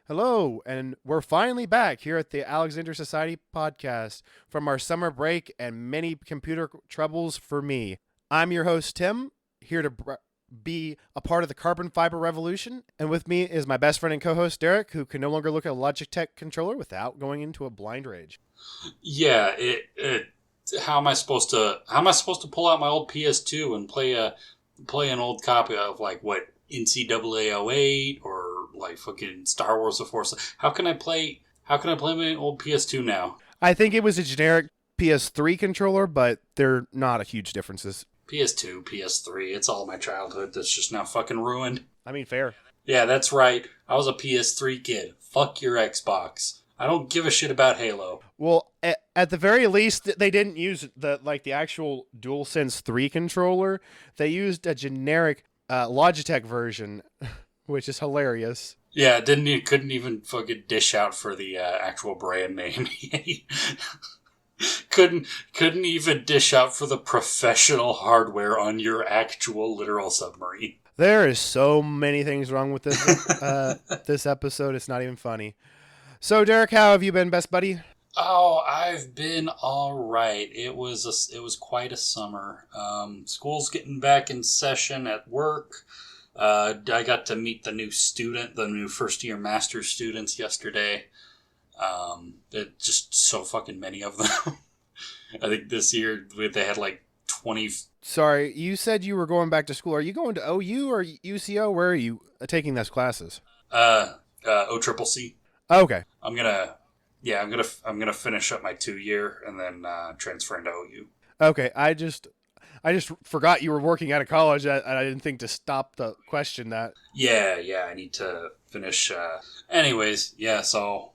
Hello, and we're finally back here at the Alexander Society podcast from our summer break and many computer troubles for me. I'm your host, Tim, here to be a part of the carbon fiber revolution. And with me is my best friend and co host, Derek, who can no longer look at a Logitech controller without going into a blind rage. Yeah, how am I supposed to pull out my old PS2 and play an old copy of like what NCAA '08 or like fucking Star Wars: The Force? How can I play my old PS2 now? I think it was a generic PS3 controller, but they're not a huge differences. PS2, PS3, it's all my childhood that's just now fucking ruined. I mean, fair. Yeah, that's right. I was a PS3 kid. Fuck your Xbox. I don't give a shit about Halo. Well, at the very least, they didn't use the actual DualSense 3 controller. They used a generic Logitech version, which is hilarious. Yeah, couldn't even fucking dish out for the actual brand name. couldn't even dish out for the professional hardware on your actual literal submarine. There is so many things wrong with this this episode. It's not even funny. So, Derek, how have you been, best buddy? Oh, I've been all right. It was quite a summer. School's getting back in session at work. I got to meet the new first year master's students yesterday. It just so fucking many of them. I think this year they had like 20. Sorry, you said you were going back to school. Are you going to OU or UCO? Where are you taking those classes? OCCC. Okay. I'm gonna finish up my 2 year and then transfer into OU. Okay, I just forgot you were working out of college. I didn't think to stop the question that. Yeah, I need to finish. Anyways, yeah, so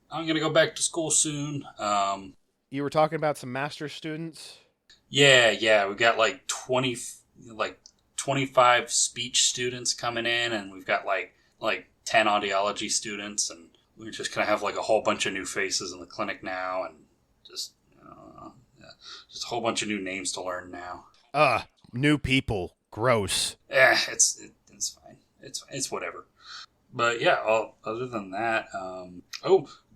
I'm gonna go back to school soon. You were talking about some master's students. Yeah, we got like 25 speech students coming in, and we've got like 10 audiology students, and we just kind of have like a whole bunch of new faces in the clinic now, and just just a whole bunch of new names to learn now. New people. Gross. It's fine. It's whatever. But yeah, other than that,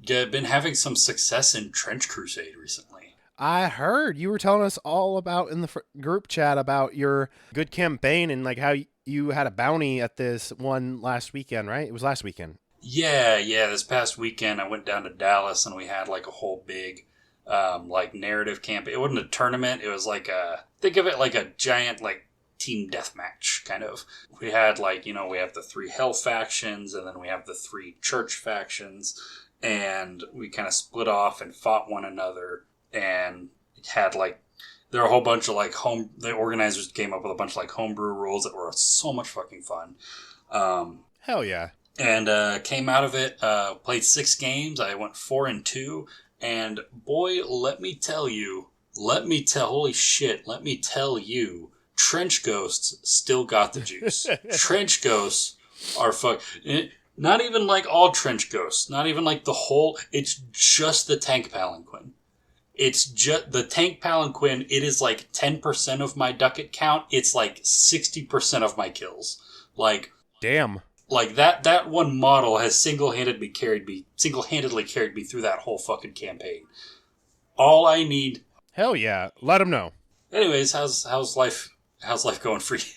been having some success in Trench Crusade recently. I heard you were telling us all about in the group chat about your good campaign and like how you had a bounty at this one last weekend, right? It was last weekend. Yeah. This past weekend, I went down to Dallas and we had like a whole big, narrative camp. It wasn't a tournament. It was like think of it like a giant like team deathmatch kind of. We had we have the 3 hell factions and then we have the 3 church factions, and we kind of split off and fought one another, and it had there were a whole bunch of the organizers came up with a bunch of homebrew rules that were so much fucking fun. Hell yeah. And came out of it, played 6 games. I went 4-2, and boy, let me tell you, Trench Ghosts still got the juice. Trench Ghosts are not even like all Trench Ghosts, not even like the whole, it's just the Tank Palanquin. It's just the Tank Palanquin. It is like 10% of my Docket count. It's like 60% of my kills. Damn. Like that one model has single-handedly carried me through that whole fucking campaign. All I need. Hell yeah. Let them know. Anyways, how's life going for you?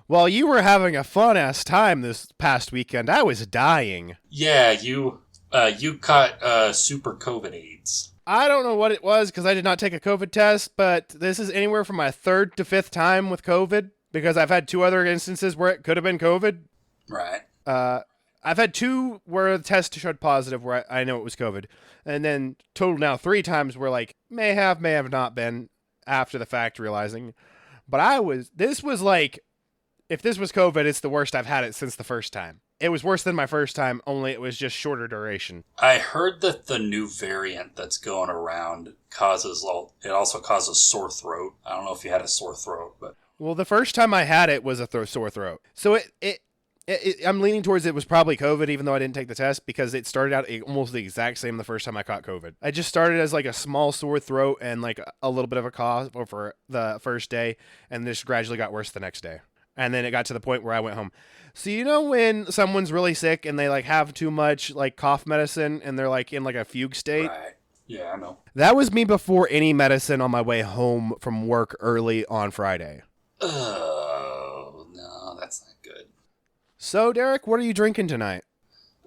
Well, you were having a fun-ass time this past weekend. I was dying. Yeah, you caught super COVID AIDS. I don't know what it was because I did not take a COVID test, but this is anywhere from my 3rd to 5th time with COVID because I've had 2 other instances where it could have been COVID. Right. I've had 2 where the test showed positive where I know it was COVID. And then total now 3 times where may have not been after the fact realizing. But this was if this was COVID, it's the worst I've had it since the first time. It was worse than my first time, only it was just shorter duration. I heard that the new variant that's going around also causes sore throat. I don't know if you had a sore throat, but... Well, the first time I had it was a sore throat. So I'm leaning towards it was probably COVID, even though I didn't take the test, because it started out almost the exact same the first time I caught COVID. I just started as a small sore throat and a little bit of a cough over the first day, and this gradually got worse the next day. And then it got to the point where I went home. So you know when someone's really sick and they like have too much like cough medicine and they're like in like a fugue state? Right. Yeah, I know. That was me before any medicine on my way home from work early on Friday. Oh, no, that's not good. So, Derek, what are you drinking tonight?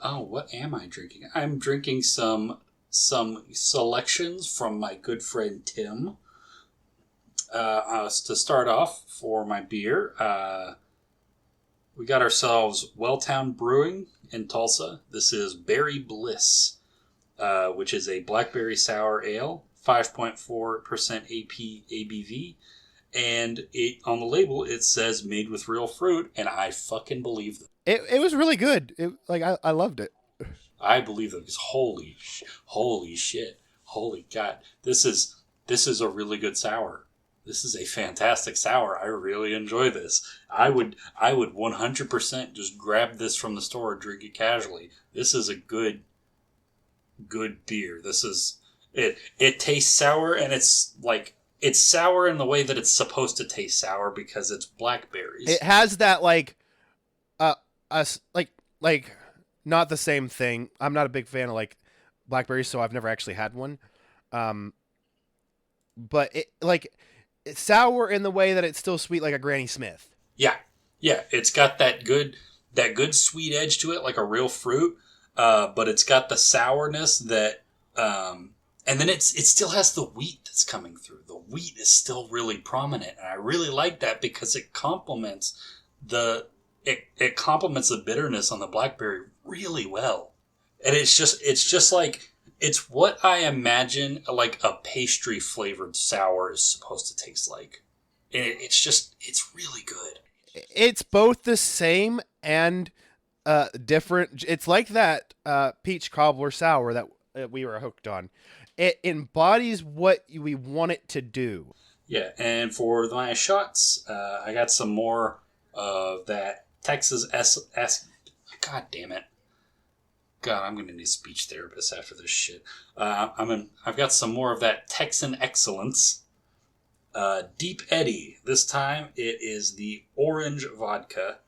Oh, what am I drinking? I'm drinking some selections from my good friend Tim. To start off for my beer, we got ourselves Welltown Brewing in Tulsa. This is Berry Bliss, which is a blackberry sour ale, 5.4% ABV. And on the label, it says made with real fruit, and I fucking believe them. It was really good. I loved it. I believe them because holy shit, holy God, this is a really good sour. This is a fantastic sour. I really enjoy this. I would 100% just grab this from the store and drink it casually. This is a good beer. This is it. It tastes sour, and it's sour in the way that it's supposed to taste sour because it's blackberries. It has that like not the same thing. I'm not a big fan of like blackberries, so I've never actually had one. But it's sour in the way that it's still sweet like a Granny Smith. Yeah. It's got that good sweet edge to it, like a real fruit. But it's got the sourness that, and then it still has the wheat that's coming through. The wheat is still really prominent, and I really like that because it complements the bitterness on the blackberry really well. And it's just like, it's what I imagine like a pastry flavored sour is supposed to taste like. And it's really good. It's both the same and different. It's like that peach cobbler sour that we were hooked on. It embodies what we want it to do. Yeah, and for my shots, I got some more of that Texas God damn it. God, I'm going to need a speech therapist after this shit. I've got some more of that Texan excellence. Deep Eddy. This time it is the orange vodka.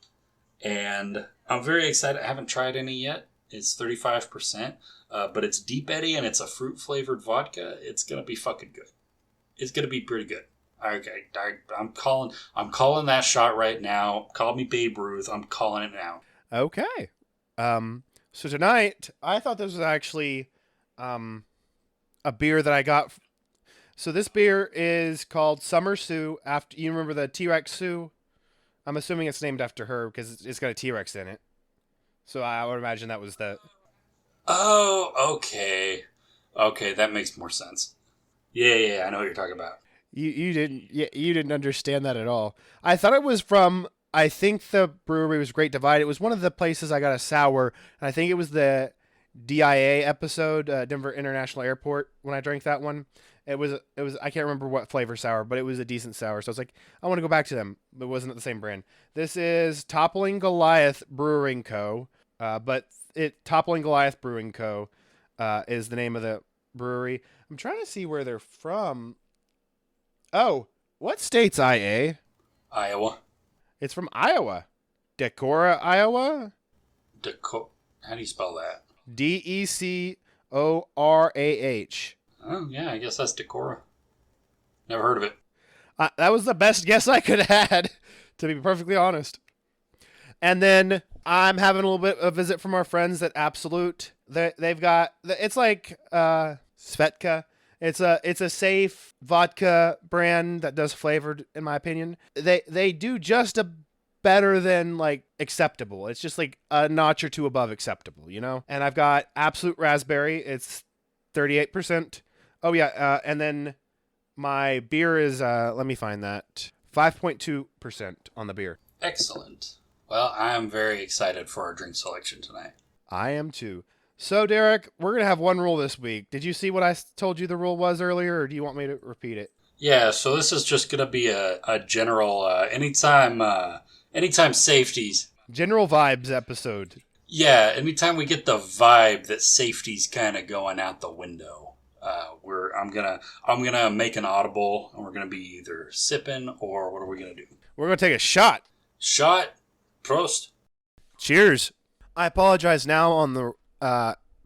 And I'm very excited. I haven't tried any yet. It's 35%. But it's Deep Eddy and it's a fruit-flavored vodka. It's going to be fucking good. It's going to be pretty good. Okay, I'm calling that shot right now. Call me Babe Ruth. I'm calling it now. Okay. So tonight, I thought this was actually a beer that I got. So this beer is called Summer Sue. After you remember the T-Rex Sue? I'm assuming it's named after her because it's got a T-Rex in it. So I would imagine that was the... Oh, okay. Okay, that makes more sense. Yeah, I know what you're talking about. You didn't understand that at all. I thought it was from... I think the brewery was Great Divide. It was one of the places I got a sour, and I think it was the DIA episode, Denver International Airport, when I drank that one. It was I can't remember what flavor sour, but it was a decent sour. So I was like, I want to go back to them. It wasn't the same brand. This is Toppling Goliath Brewing Co. Toppling Goliath Brewing Co. Is the name of the brewery. I'm trying to see where they're from. Oh, what state's IA? Iowa. It's from Iowa. Decorah, Iowa? How do you spell that? Decorah. Oh, yeah, I guess that's Decorah. Never heard of it. That was the best guess I could have had, to be perfectly honest. And then I'm having a little bit of a visit from our friends at Absolute. They've got, it's like Svetka. It's a safe vodka brand that does flavored, in my opinion. They do just a better than like acceptable. It's just like a notch or two above acceptable, you know? And I've got Absolute Raspberry. It's 38%. Oh yeah, and then my beer is let me find that. 5.2% on the beer. Excellent. Well, I am very excited for our drink selection tonight. I am too. So, Derek, we're going to have one rule this week. Did you see what I told you the rule was earlier, or do you want me to repeat it? Yeah, so this is just going to be a general, anytime safeties. General vibes episode. Yeah, anytime we get the vibe that safety's kind of going out the window, I'm gonna make an audible, and we're gonna be either sipping or what are we gonna do? We're going to take a shot. Shot. Prost. Cheers. I apologize now on the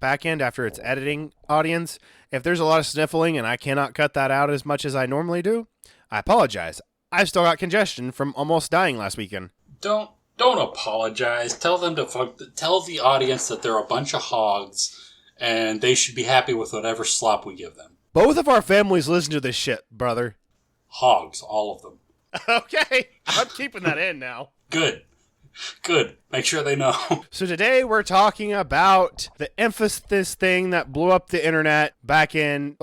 back end after its editing audience. If there's a lot of sniffling and I cannot cut that out as much as I normally do, I apologize. I've still got congestion from almost dying last weekend. Don't apologize. Tell the audience that they're a bunch of hogs and they should be happy with whatever slop we give them. Both of our families listen to this shit, brother. Hogs, all of them. Okay, I'm keeping that in now. Good. Make sure they know. So today we're talking about the infamous thing that blew up the internet back in,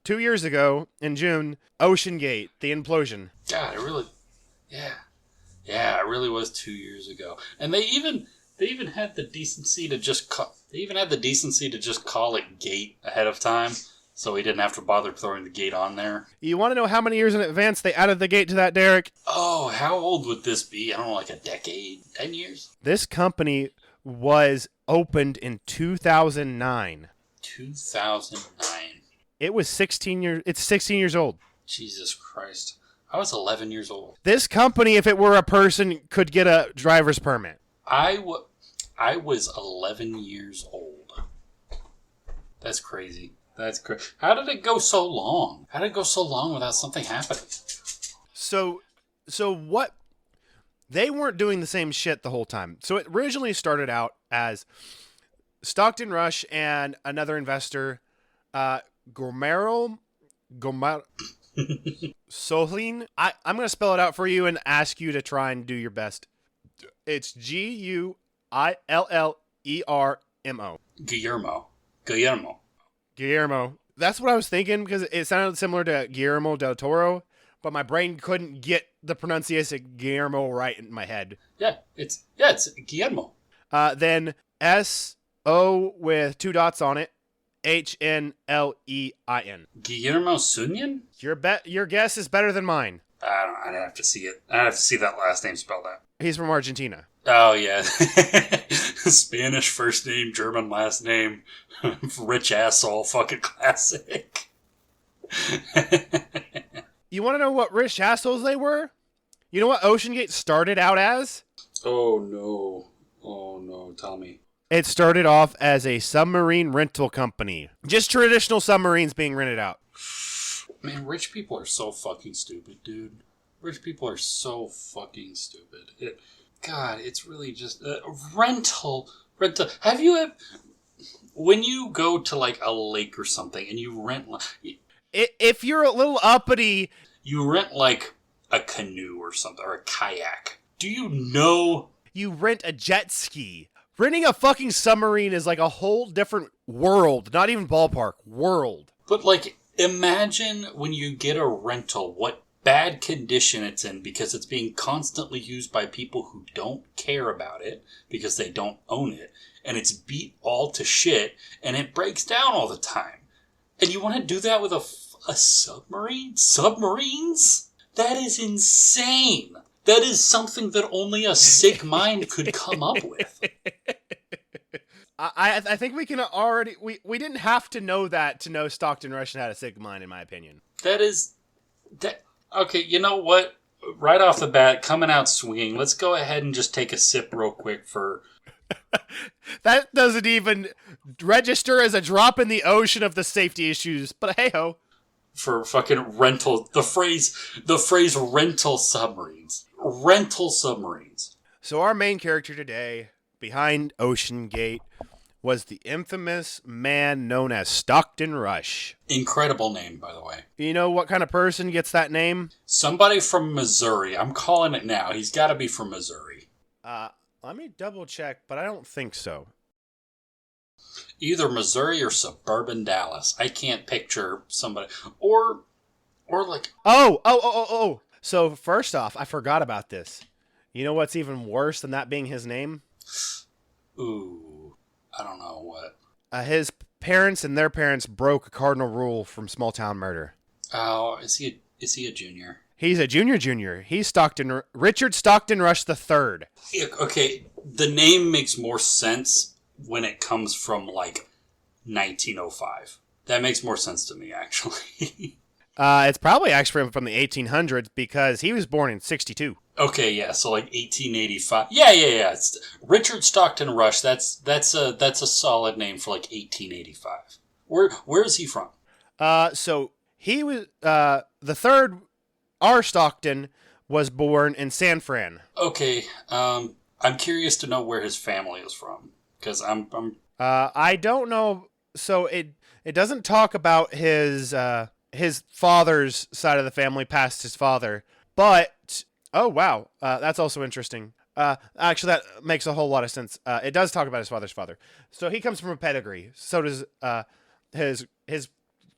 2 years ago in June, OceanGate, the implosion. God, it really... Yeah, it really was 2 years ago. And they even had the decency to just call it Gate ahead of time, so we didn't have to bother throwing the gate on there. You want to know how many years in advance they added the gate to that, Derek? Oh, how old would this be? I don't know, like a decade? 10 years? This company was opened in 2009. 2009. It was 16 years. It's 16 years old. Jesus Christ. I was 11 years old. This company, if it were a person, could get a driver's permit. I was 11 years old. That's crazy. How did it go so long? How did it go so long without something happening? So what? They weren't doing the same shit the whole time. So it originally started out as Stockton Rush and another investor, Gomero Solin. I'm going to spell it out for you and ask you to try and do your best. It's Guillermo. Guillermo. That's what I was thinking because it sounded similar to Guillermo del Toro, but my brain couldn't get the pronunciation Guillermo right in my head. Yeah, it's Guillermo. Then S-O with 2 dots on it, H-N-L-E-I-N. Guillermo Sunyan? Your guess is better than mine. I don't know. I'd have to see it. I'd have to see that last name spelled out. He's from Argentina. Oh, yeah. Spanish first name, German last name. Rich asshole, fucking classic. You want to know what rich assholes they were? You know what OceanGate started out as? Oh, no. Tell me. It started off as a submarine rental company. Just traditional submarines being rented out. Man, rich people are so fucking stupid, dude. Rich people are so fucking stupid. It's really just... rental. Have you ever... When you go to, like, a lake or something and you rent... If you're a little uppity... You rent, like, a canoe or something, or a kayak. Do you know... You rent a jet ski. Renting a fucking submarine is like a whole different world. Not even ballpark. World. But, like, imagine when you get a rental, what bad condition it's in because it's being constantly used by people who don't care about it because they don't own it. And it's beat all to shit, and it breaks down all the time. And you want to do that with a submarine? Submarines? That is insane. That is something that only a sick mind could come up with. I think we can already... We didn't have to know that to know Stockton Rush had a sick mind, in my opinion. Okay, you know what? Right off the bat, coming out swinging, let's go ahead and just take a sip real quick for... That doesn't even register as a drop in the ocean of the safety issues, but hey-ho. For fucking rental... The phrase rental submarines. Rental submarines. So our main character today, behind OceanGate, was the infamous man known as Stockton Rush. Incredible name, by the way. You know what kind of person gets that name? Somebody from Missouri. I'm calling it now. He's got to be from Missouri. Let me double check, but I don't think so. Either Missouri or suburban Dallas. I can't picture somebody. Or like... Oh. So first off, I forgot about this. You know what's even worse than that being his name? Ooh, I don't know what. His parents and their parents broke a cardinal rule from small town murder. Oh, is he a junior? He's a junior. He's Richard Stockton Rush III. Okay, the name makes more sense when it comes from, like, 1905. That makes more sense to me, actually. It's probably actually from the 1800s because he was born in 62. Okay, yeah, so like 1885. Yeah. It's Richard Stockton Rush. That's a solid name for like 1885. Where is he from? So he was the third R. Stockton was born in San Fran. Okay, I'm curious to know where his family is from because I'm I don't know. So it doesn't talk about his father's side of the family past his father, but oh wow, that's also interesting. Actually, that makes a whole lot of sense. It does talk about his father's father, so he comes from a pedigree. So does his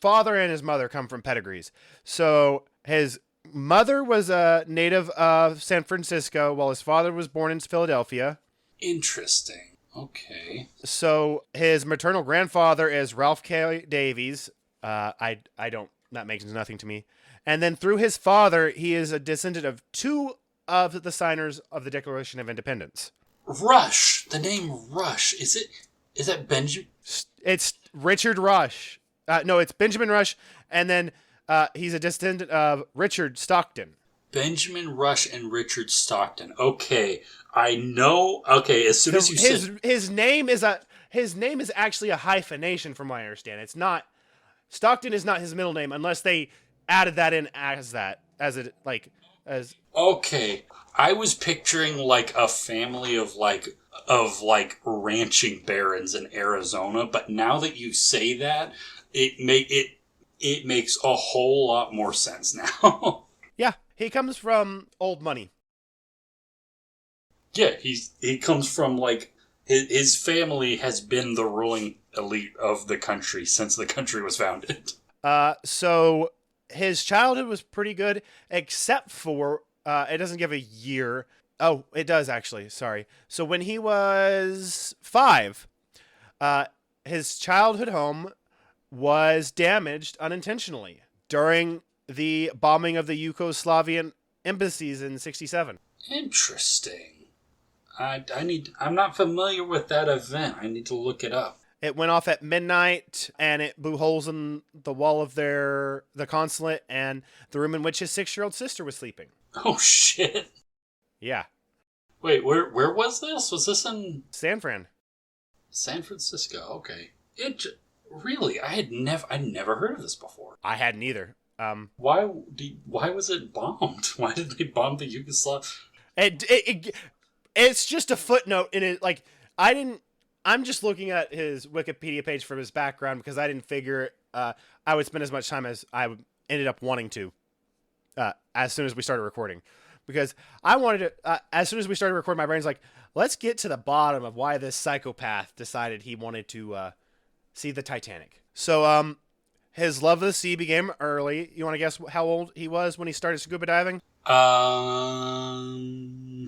father and his mother come from pedigrees. So his mother was a native of San Francisco, while his father was born in Philadelphia. interesting. Okay. So his maternal grandfather is Ralph K. Davies. I don't. That makes nothing to me. And then through his father, he is a descendant of two of the signers of the Declaration of Independence. Rush. The name Rush. Is that Benjamin? It's Richard Rush. No, it's Benjamin Rush, and then he's a descendant of Richard Stockton. Benjamin Rush and Richard Stockton. Okay, I know. Okay, as soon as you said His name is actually a hyphenation, from what I understand. It's not Stockton is not his middle name unless they added that in as okay, I was picturing like a family of ranching barons in Arizona, but now that you say that, it makes a whole lot more sense now. Yeah, he comes from old money. Yeah, he comes from like his family has been the ruling elite of the country since the country was founded. So his childhood was pretty good, except for it doesn't give a year. Oh, it does actually. Sorry. So when he was 5, his childhood home was damaged unintentionally during the bombing of the Yugoslavian embassies in '67. Interesting. I'm not familiar with that event. I need to look it up. It went off at midnight, and it blew holes in the wall of the consulate and the room in which his 6-year-old sister was sleeping. Oh shit. Yeah. Wait, where was this? Was this in San Fran? San Francisco? Okay. Really, I'd never heard of this before. I hadn't either. Why was it bombed? Why did they bomb the Yugoslav? It's just a footnote in it. Like, I'm just looking at his Wikipedia page for his background because I didn't figure I would spend as much time as I ended up wanting to as soon as we started recording. Because I wanted to, as soon as we started recording, my brain's like, let's get to the bottom of why this psychopath decided he wanted to see the Titanic. So, his love of the sea began early. You want to guess how old he was when he started scuba diving?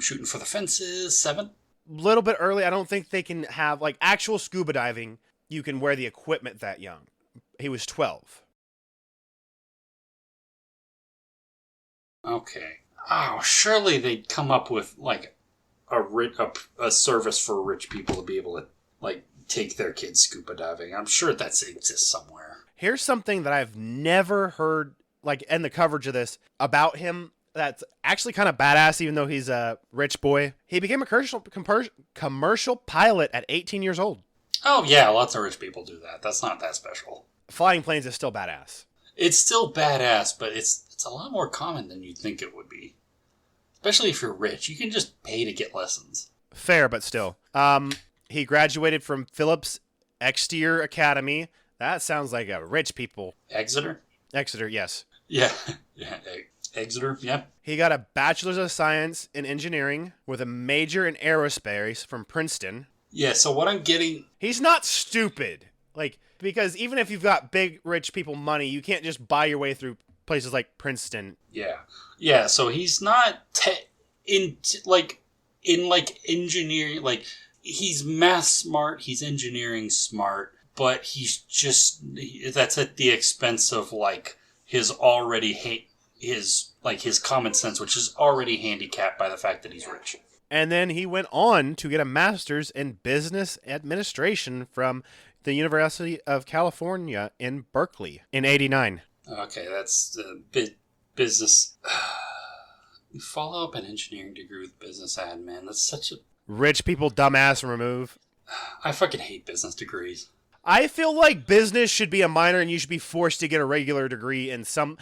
Shooting for the fences, 7. Little bit early. I don't think they can have, like, actual scuba diving. You can wear the equipment that young. He was 12. Okay. Oh, surely they'd come up with like a service for rich people to be able to like take their kids scuba diving. I'm sure that exists somewhere. Here's something that I've never heard, like, in the coverage of this about him. That's actually kind of badass, even though he's a rich boy. He became a commercial pilot at 18 years old. Oh yeah, lots of rich people do that. That's not that special. Flying planes is still badass. It's still badass, but it's a lot more common than you'd think it would be. Especially if you're rich. You can just pay to get lessons. Fair, but still. He graduated from Phillips Exeter Academy. That sounds like a rich people. Exeter, yes. yeah. Exeter, yeah. He got a bachelor's of science in engineering with a major in aerospace from Princeton. Yeah, so what I'm getting... He's not stupid. Like, because even if you've got big, rich people money, you can't just buy your way through places like Princeton. Yeah, so he's not in engineering, like, he's math smart, he's engineering smart, but that's at the expense of, like, his common sense, which is already handicapped by the fact that he's rich. And then he went on to get a master's in business administration from the University of California in Berkeley in '89. Okay, that's business. You follow up an engineering degree with business admin. That's such a. Rich people, dumbass, remove. I fucking hate business degrees. I feel like business should be a minor and you should be forced to get a regular degree in some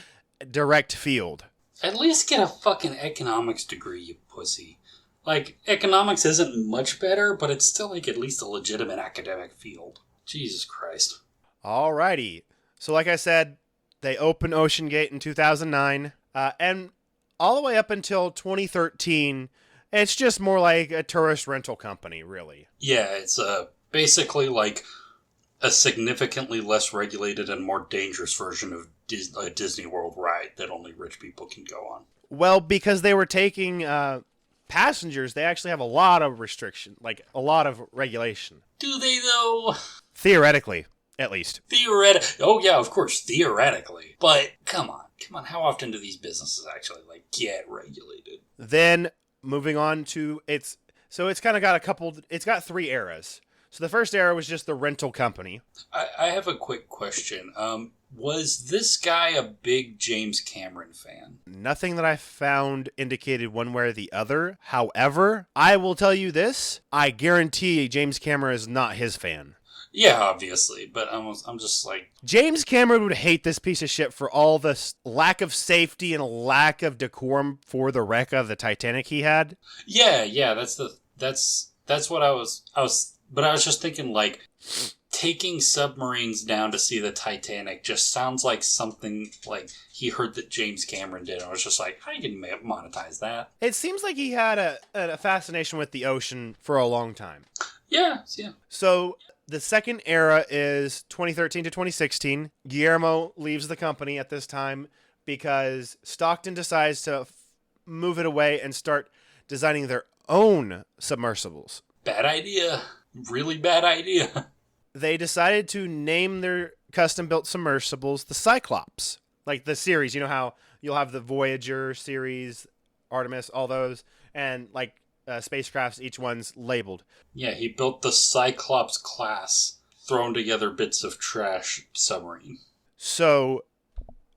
direct field. At least get a fucking economics degree, you pussy. Like, economics isn't much better, but it's still, like, at least a legitimate academic field. Jesus Christ. Alrighty. So like I said, they opened OceanGate in 2009, and all the way up until 2013, it's just more like a tourist rental company, really. Yeah, it's basically like a significantly less regulated and more dangerous version of a Disney World ride that only rich people can go on. Well, because they were taking passengers, they actually have a lot of restriction, like a lot of regulation. Do they, though? Theoretically, at least. Oh, yeah, of course, theoretically. But, come on. How often do these businesses actually, like, get regulated? Then, moving on to it's kind of got it's got 3 eras. So the first era was just the rental company. I have a quick question. Was this guy a big James Cameron fan? Nothing that I found indicated one way or the other. However, I will tell you this. I guarantee James Cameron is not his fan. Yeah, obviously, but I'm just like... James Cameron would hate this piece of shit for all the lack of safety and lack of decorum for the wreck of the Titanic he had. Yeah, that's what I was just thinking, like, taking submarines down to see the Titanic just sounds like something like he heard that James Cameron did. I was just like, how you can monetize that? It seems like he had a fascination with the ocean for a long time. Yeah. So the second era is 2013 to 2016. Guillermo leaves the company at this time because Stockton decides to move it away and start designing their own submersibles. Bad idea. Really bad idea. They decided to name their custom-built submersibles the Cyclops. Like the series, you know how you'll have the Voyager series, Artemis, all those, and like spacecrafts, each one's labeled. Yeah, he built the Cyclops class, thrown together bits of trash submarine. So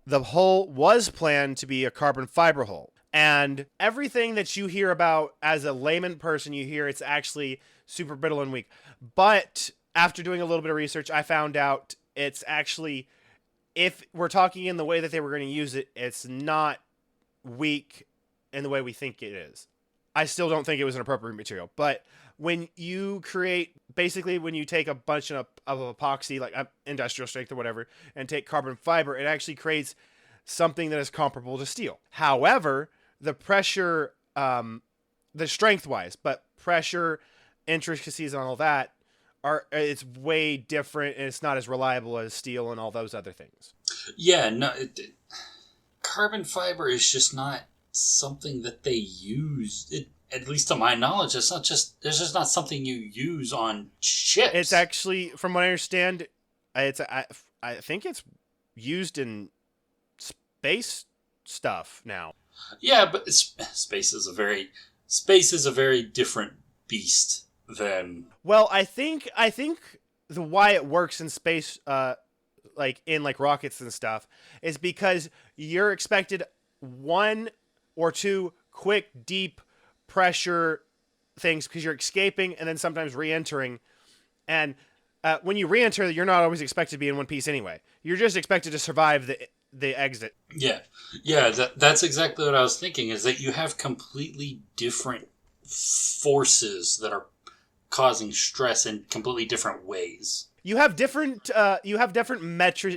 the hull was planned to be a carbon fiber hull. And everything that you hear about as a layman person, you hear it's actually super brittle and weak. But after doing a little bit of research, I found out it's actually, if we're talking in the way that they were going to use it, it's not weak in the way we think it is. I still don't think it was an appropriate material. But when you when you take a bunch of epoxy, like industrial strength or whatever, and take carbon fiber, it actually creates something that is comparable to steel. However, the pressure, the strength-wise, but pressure, intricacies, and all that, it's way different, and it's not as reliable as steel and all those other things. Yeah, no, carbon fiber is just not something that they use. At least to my knowledge, it's just not something you use on ships. It's actually, from what I understand, I think it's used in space stuff now. Yeah, but space is a very different beast than. Well, I think the why it works in space, like in like rockets and stuff, is because you're expected 1 or 2 quick, deep pressure things because you're escaping and then sometimes re-entering. And when you re-enter, you're not always expected to be in one piece anyway. You're just expected to survive the exit. Yeah. That's exactly what I was thinking. Is that you have completely different forces that are causing stress in completely different ways. You have different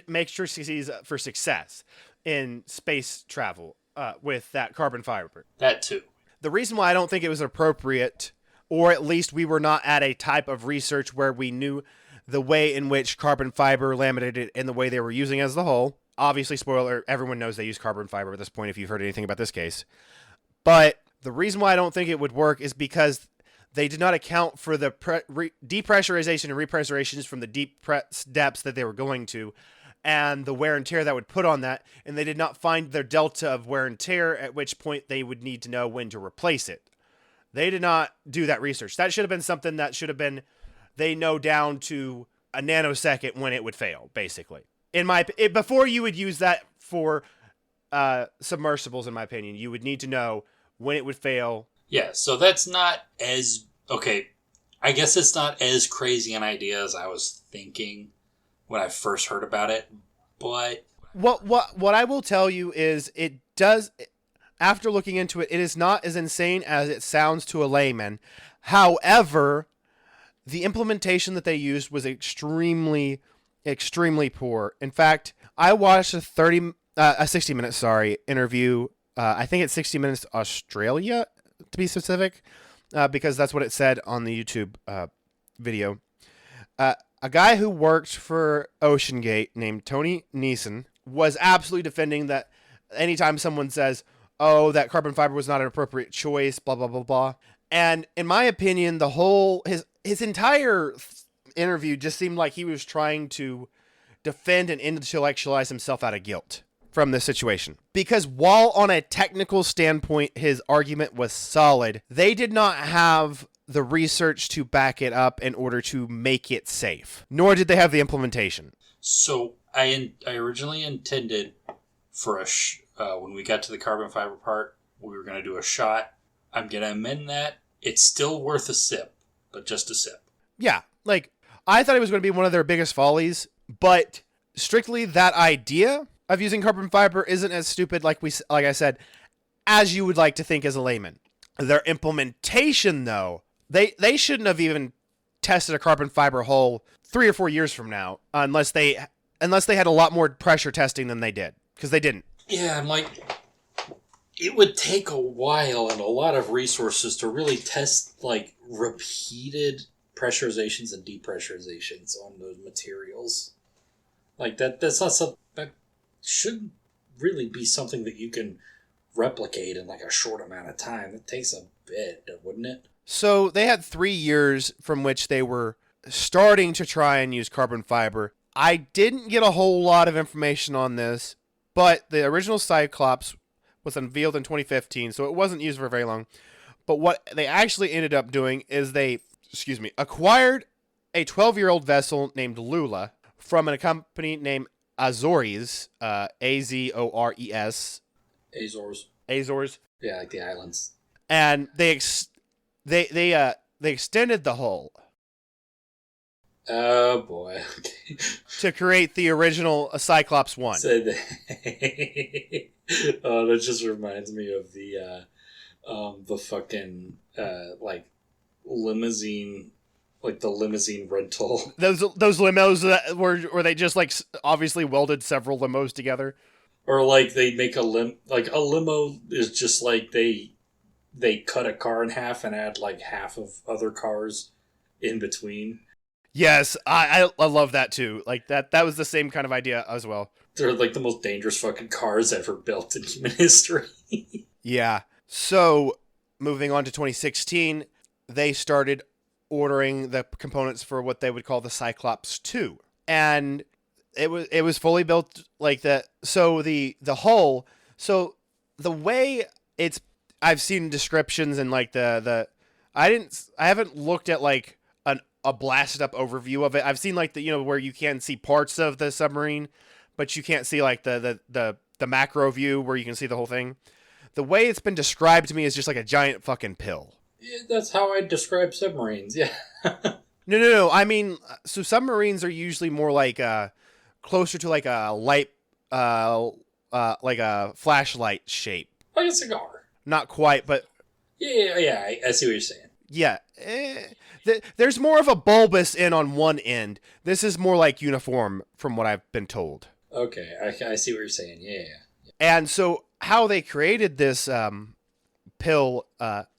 matrices for success in space travel with that carbon fiber. That too. The reason why I don't think it was appropriate, or at least we were not at a type of research where we knew the way in which carbon fiber laminated and the way they were using as the whole. Obviously, spoiler, everyone knows they use carbon fiber at this point if you've heard anything about this case. But the reason why I don't think it would work is because they did not account for the depressurization and repressurizations from the deep depths that they were going to and the wear and tear that would put on that, and they did not find their delta of wear and tear, at which point they would need to know when to replace it. They did not do that research. That should have been something that should have been, they know down to a nanosecond when it would fail, basically. Before you would use that for submersibles, in my opinion, you would need to know when it would fail. Yeah, so that's not as... Okay, I guess it's not as crazy an idea as I was thinking when I first heard about it, but... What I will tell you is it does... After looking into it, it is not as insane as it sounds to a layman. However, the implementation that they used was extremely, extremely poor. In fact, I watched a 60-minute interview. I think it's 60 Minutes Australia, to be specific, because that's what it said on the YouTube video. A guy who worked for OceanGate named Tony Neeson was absolutely defending that anytime someone says, oh, that carbon fiber was not an appropriate choice, blah, blah, blah, blah. And in my opinion, his entire interview just seemed like he was trying to defend and intellectualize himself out of guilt from this situation. Because while on a technical standpoint, his argument was solid, they did not have the research to back it up in order to make it safe. Nor did they have the implementation. So I originally intended for when we got to the carbon fiber part, we were going to do a shot. I'm going to amend that. It's still worth a sip, but just a sip. Yeah, like, I thought it was going to be one of their biggest follies, but strictly that idea of using carbon fiber isn't as stupid, like I said, as you would like to think as a layman. Their implementation, though, they shouldn't have even tested a carbon fiber hull 3 or 4 years from now, unless they had a lot more pressure testing than they did, because they didn't. Yeah, and it would take a while and a lot of resources to really test repeated pressurizations and depressurizations on those materials. That's not something that shouldn't really be something that you can replicate in a short amount of time. It takes a bit, wouldn't it? So they had 3 years from which they were starting to try and use carbon fiber. I didn't get a whole lot of information on this, but the original Cyclops was unveiled in 2015, so it wasn't used for very long. But what they actually ended up doing is they, acquired a 12-year-old vessel named Lula from a company named Azores, Azores. Azores. Yeah, like the islands. And they extended the hull. Oh boy! To create the original Cyclops 1. Oh, that just reminds me of the fucking limousine, the limousine rental. Those limos that were they just obviously welded several limos together, or they make a limo is just they cut a car in half and add half of other cars in between. Yes, I love that too. That was the same kind of idea as well. They're the most dangerous fucking cars ever built in human history. Yeah. So, moving on to 2016, they started ordering the components for what they would call the Cyclops 2. And it was fully built like that. So the hull, so the way I've seen descriptions and I haven't looked at a blasted up overview of it. I've seen where you can see parts of the submarine, but you can't see the macro view where you can see the whole thing. The way it's been described to me is just a giant fucking pill. Yeah, that's how I describe submarines. Yeah. No. I mean, so submarines are usually more closer to a light, like a flashlight shape. Like a cigar. Not quite, but yeah. I see what you're saying. Yeah. There's more of a bulbous end on one end. This is more uniform from what I've been told. Okay, I see what you're saying. Yeah. And so how they created this pill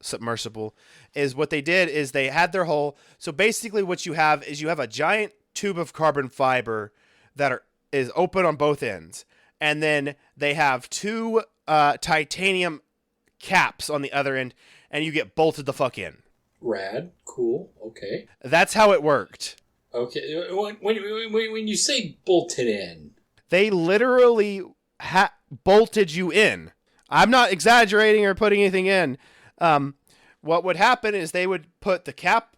submersible is what they did is they had their hull. So basically what you have is you have a giant tube of carbon fiber that is open on both ends. And then they have 2 titanium caps on the other end, and you get bolted the fuck in. Rad. Cool. Okay. That's how it worked. Okay. When you say bolted in, they literally bolted you in. I'm not exaggerating or putting anything in. What would happen is they would put the cap.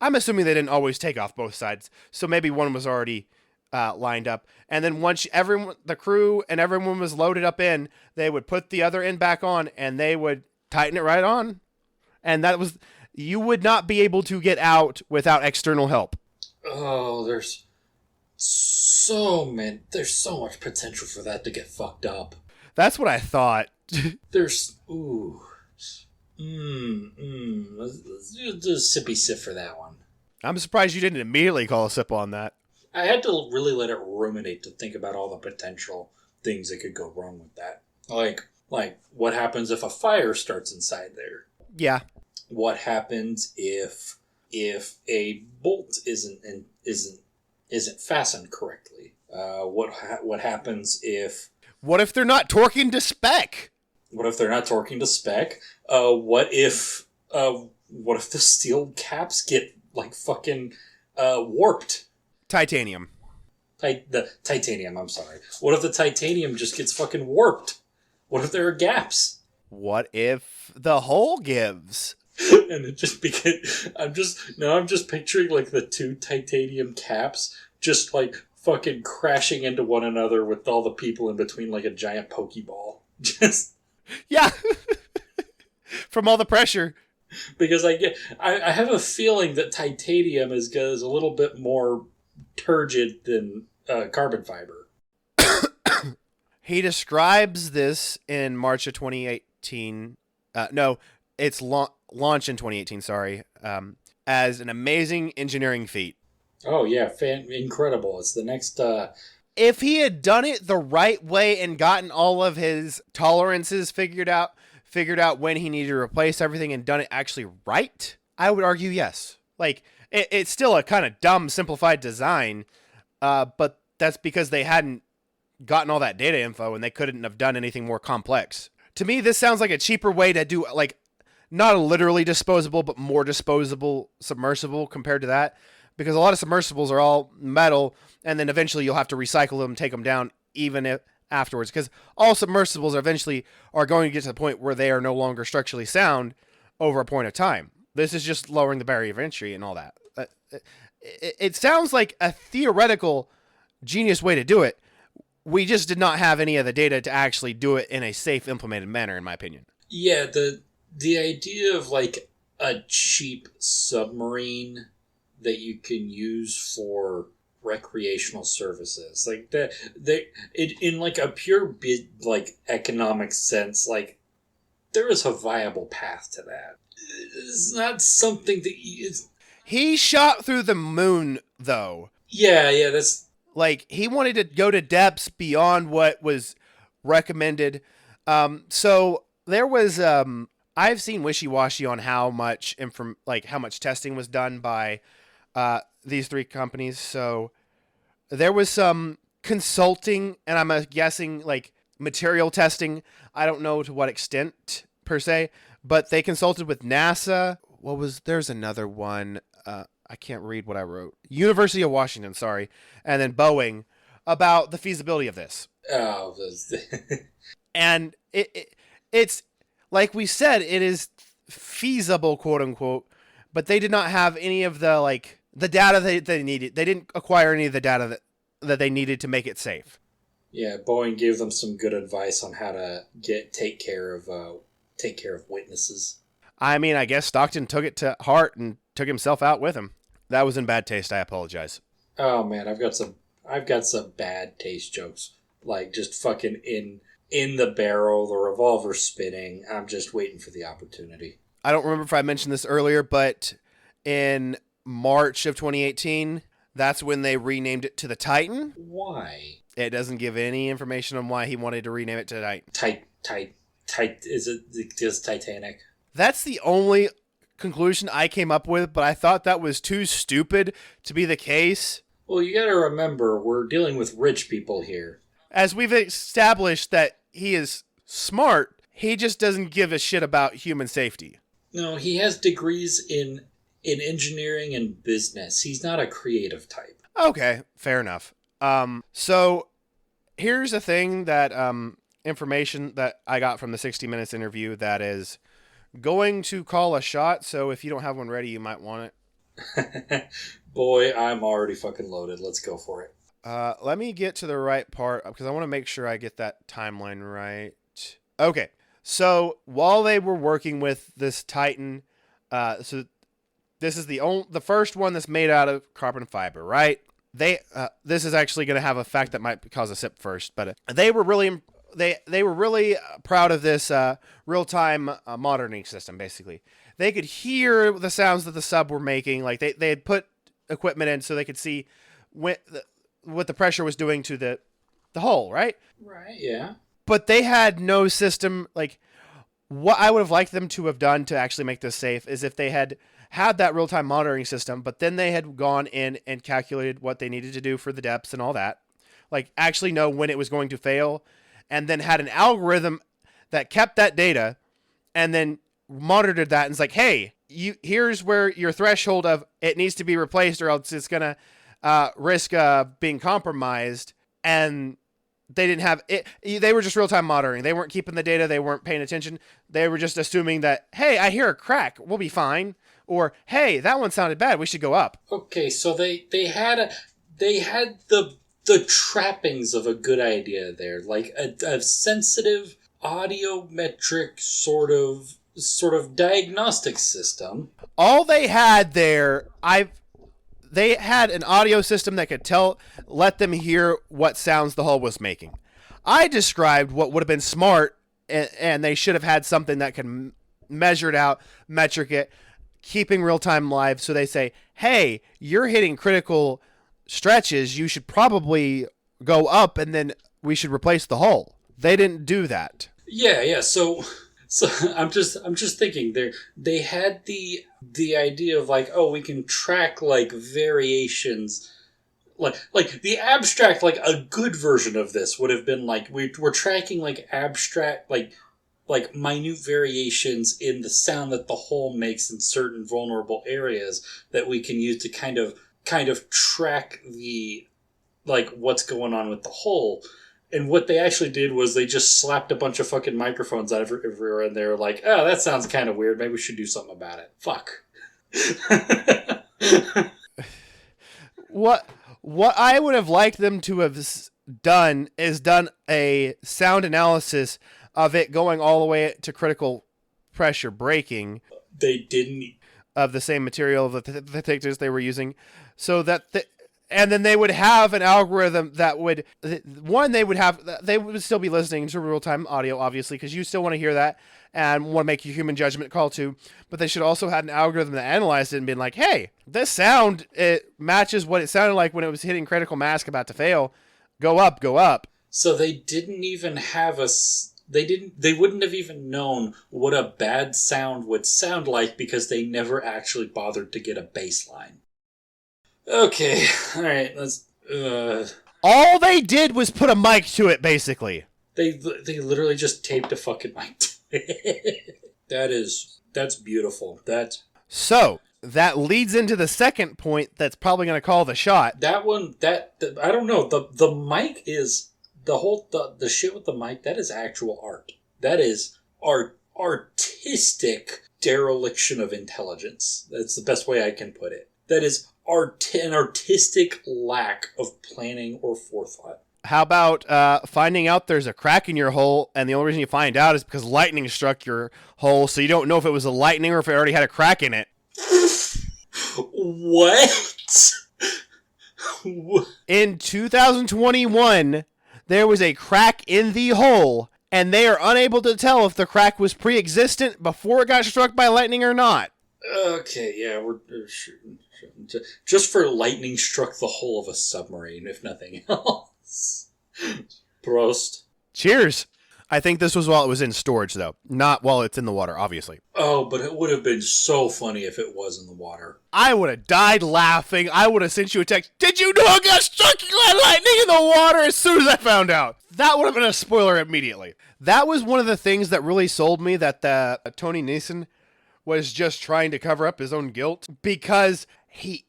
I'm assuming they didn't always take off both sides, so maybe one was already lined up. And then once everyone, the crew and everyone was loaded up in, they would put the other end back on and they would tighten it right on. And that was, you would not be able to get out without external help. Oh, there's so much potential for that to get fucked up. That's what I thought. Let's do a sippy sip for that one. I'm surprised you didn't immediately call a sip on that. I had to really let it ruminate to think about all the potential things that could go wrong with that. Like what happens if a fire starts inside there? Yeah. What happens if a bolt isn't fastened correctly? What happens if? What if they're not torquing to spec? What if they're not torquing to spec? What if the steel caps get like fucking warped? Titanium. The titanium, I'm sorry. What if the titanium just gets fucking warped? What if there are gaps? What if the hole gives? And it just because I'm just picturing like the two titanium caps just like fucking crashing into one another with all the people in between like a giant pokeball. Just yeah. From all the pressure. Because I have a feeling that titanium is a little bit more turgid than carbon fiber. He describes this in March of 2018. No, it's launch in 2018, sorry, as an amazing engineering feat. Oh, yeah, incredible. It's the next... If he had done it the right way and gotten all of his tolerances figured out when he needed to replace everything and done it actually right, I would argue yes. Like, it's still a kind of dumb, simplified design, but that's because they hadn't gotten all that data info and they couldn't have done anything more complex. To me, this sounds like a cheaper way to do, like, not a literally disposable, but more disposable submersible compared to that. Because a lot of submersibles are all metal, and then eventually you'll have to recycle them, take them down, even if afterwards. Because all submersibles eventually are going to get to the point where they are no longer structurally sound over a point of time. This is just lowering the barrier of entry and all that. It sounds like a theoretical genius way to do it. We just did not have any of the data to actually do it in a safe, implemented manner, in my opinion. Yeah, the idea of like a cheap submarine that you can use for recreational services, like that, in like a pure like economic sense, like there is a viable path to that. It's not something that he shot through the moon, though. Yeah, that's like he wanted to go to depths beyond what was recommended. So there was I've seen wishy-washy on how much how much testing was done by these three companies. So there was some consulting, and I'm guessing like material testing. I don't know to what extent per se, but they consulted with NASA. There's another one. I can't read what I wrote. University of Washington, sorry. And then Boeing about the feasibility of this. Oh, and it's like we said, it is feasible, quote unquote, but they did not have any of the data they needed. They didn't acquire any of the data that they needed to make it safe. Yeah, Boeing gave them some good advice on how to take care of witnesses. I mean, I guess Stockton took it to heart and took himself out with him. That was in bad taste. I apologize. Oh man, I've got some bad taste jokes. Like just fucking in the barrel, the revolver spinning. I'm just waiting for the opportunity. I don't remember if I mentioned this earlier, but in March of 2018, that's when they renamed it to the Titan. Why? It doesn't give any information on why he wanted to rename it to Titan. Is it just Titanic? That's the only conclusion I came up with, but I thought that was too stupid to be the case. Well, you gotta remember, we're dealing with rich people here. As we've established that he is smart, he just doesn't give a shit about human safety. No, he has degrees in engineering and business. He's not a creative type. Okay, fair enough. So here's a thing that information that I got from the 60 Minutes interview that is going to call a shot. So if you don't have one ready, you might want it. Boy, I'm already fucking loaded. Let's go for it. Let me get to the right part because I want to make sure I get that timeline right. Okay, so while they were working with this Titan, so this is the first one that's made out of carbon fiber, right? This is actually going to have a fact that might cause a sip first, but they were really proud of this real-time monitoring system. Basically, they could hear the sounds that the sub were making. Like they had put equipment in so they could see what the pressure was doing to the hull, right? Right. Yeah. But they had no system. Like what I would have liked them to have done to actually make this safe is if they had that real-time monitoring system, but then they had gone in and calculated what they needed to do for the depths and all that, like actually know when it was going to fail, and then had an algorithm that kept that data and then monitored that and it's like, hey, here's where your threshold of it needs to be replaced or else it's going to risk being compromised. And they didn't have it. They were just real-time monitoring. They weren't keeping the data. They weren't paying attention. They were just assuming that, hey, I hear a crack. We'll be fine. Or, hey, that one sounded bad. We should go up. Okay, so they had the trappings of a good idea there, like a sensitive audiometric sort of diagnostic system. All they had there, they had an audio system that could let them hear what sounds the hull was making. I described what would have been smart, and they should have had something that could measure it out, metric it, keeping real-time live. So they say, hey, you're hitting critical stretches. You should probably go up, and then we should replace the hull. They didn't do that. Yeah. So I'm just thinking they had the idea of like, oh, we can track like variations, like the abstract, like a good version of this would have been like we're tracking like abstract like minute variations in the sound that the hull makes in certain vulnerable areas that we can use to kind of track the like what's going on with the hull. And what they actually did was they just slapped a bunch of fucking microphones out everywhere, and they were like, oh, that sounds kind of weird. Maybe we should do something about it. Fuck. What I would have liked them to have done is done a sound analysis of it going all the way to critical pressure breaking. They didn't. Of the same material that the detectors they were using. So that and then they would have an algorithm that would, they would still be listening to real-time audio, obviously, because you still want to hear that and want to make your human judgment call too. But they should also have an algorithm that analyzed it and been like, hey, this sound, it matches what it sounded like when it was hitting critical mass about to fail. Go up, go up. So they didn't even have they wouldn't have even known what a bad sound would sound like because they never actually bothered to get a baseline. Okay, all right. Let's. All they did was put a mic to it, basically. They literally just taped a fucking mic to it. That's beautiful. So that leads into the second point. That's probably going to call the shot. That one. I don't know. The mic is the shit with the mic. That is actual art. That is artistic dereliction of intelligence. That's the best way I can put it. That is an artistic lack of planning or forethought. How about finding out there's a crack in your hull, and the only reason you find out is because lightning struck your hull, so you don't know if it was a lightning or if it already had a crack in it. What? In 2021, there was a crack in the hull, and they are unable to tell if the crack was pre-existent before it got struck by lightning or not. Okay, yeah, we're shooting. Just for lightning struck the hull of a submarine, if nothing else. Prost. Cheers. I think this was while it was in storage, though. Not while it's in the water, obviously. Oh, but it would have been so funny if it was in the water. I would have died laughing. I would have sent you a text. Did you know I got struck by lightning in the water as soon as I found out? That would have been a spoiler immediately. That was one of the things that really sold me that Tony Neeson was just trying to cover up his own guilt, because he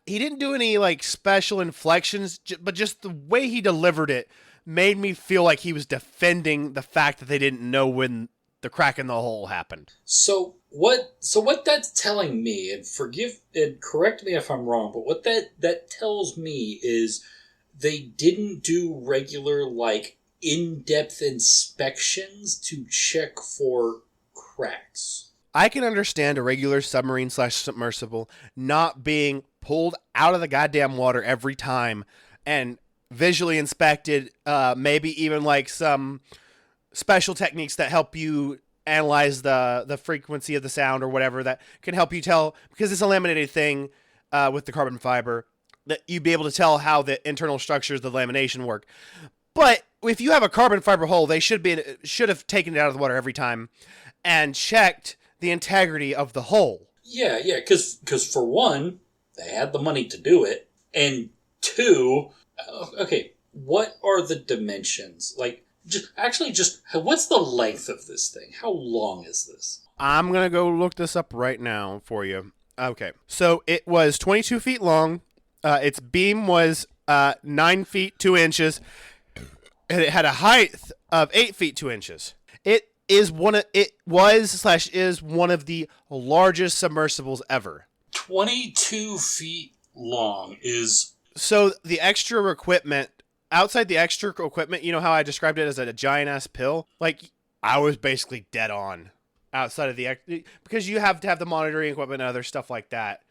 didn't do any like special inflections, but just the way he delivered it made me feel like he was defending the fact that they didn't know when the crack in the hole happened. So what that's telling me, and correct me if I'm wrong, but what that tells me is they didn't do regular, like, in-depth inspections to check for cracks. I can understand a regular submarine/submersible not being pulled out of the goddamn water every time and visually inspected, maybe even like some special techniques that help you analyze the frequency of the sound or whatever that can help you tell, because it's a laminated thing with the carbon fiber, that you'd be able to tell how the internal structures of the lamination work. But if you have a carbon fiber hull, they should have taken it out of the water every time and checked the integrity of the hull. Yeah, because for one, they had the money to do it, and two, okay, what are the dimensions? Like, just what's the length of this thing? How long is this? I'm going to go look this up right now for you. Okay, so it was 22 feet long. Its beam was 9 feet 2 inches, and it had a height of 8 feet 2 inches. It was/is one of the largest submersibles ever. 22 feet long is... So the extra equipment, outside the extra equipment, you know how I described it as a giant-ass pill? Like, I was basically dead on outside of because you have to have the monitoring equipment and other stuff like that.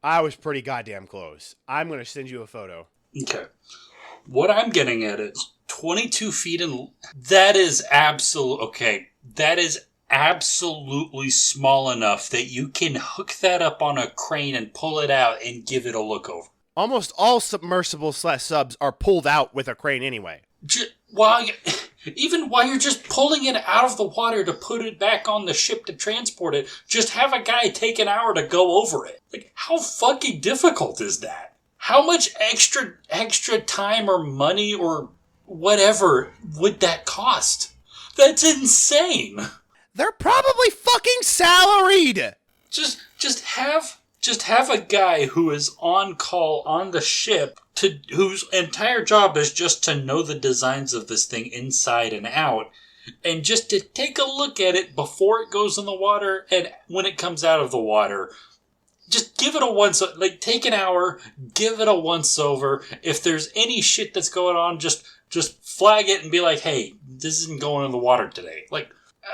I was pretty goddamn close. I'm going to send you a photo. Okay. What I'm getting at is 22 feet in... That is absolutely small enough that you can hook that up on a crane and pull it out and give it a look over. Almost all submersibles/subs are pulled out with a crane anyway. Even while you're just pulling it out of the water to put it back on the ship to transport it, just have a guy take an hour to go over it. Like, how fucking difficult is that? How much extra time or money or whatever would that cost? That's insane. They're probably fucking salaried. Just have a guy who is on call on the ship whose entire job is just to know the designs of this thing inside and out, and just to take a look at it before it goes in the water and when it comes out of the water. Just give it a once, like, take an hour, give it a once over. If there's any shit that's going on, just flag it and be like, hey, this isn't going in the water today. Like,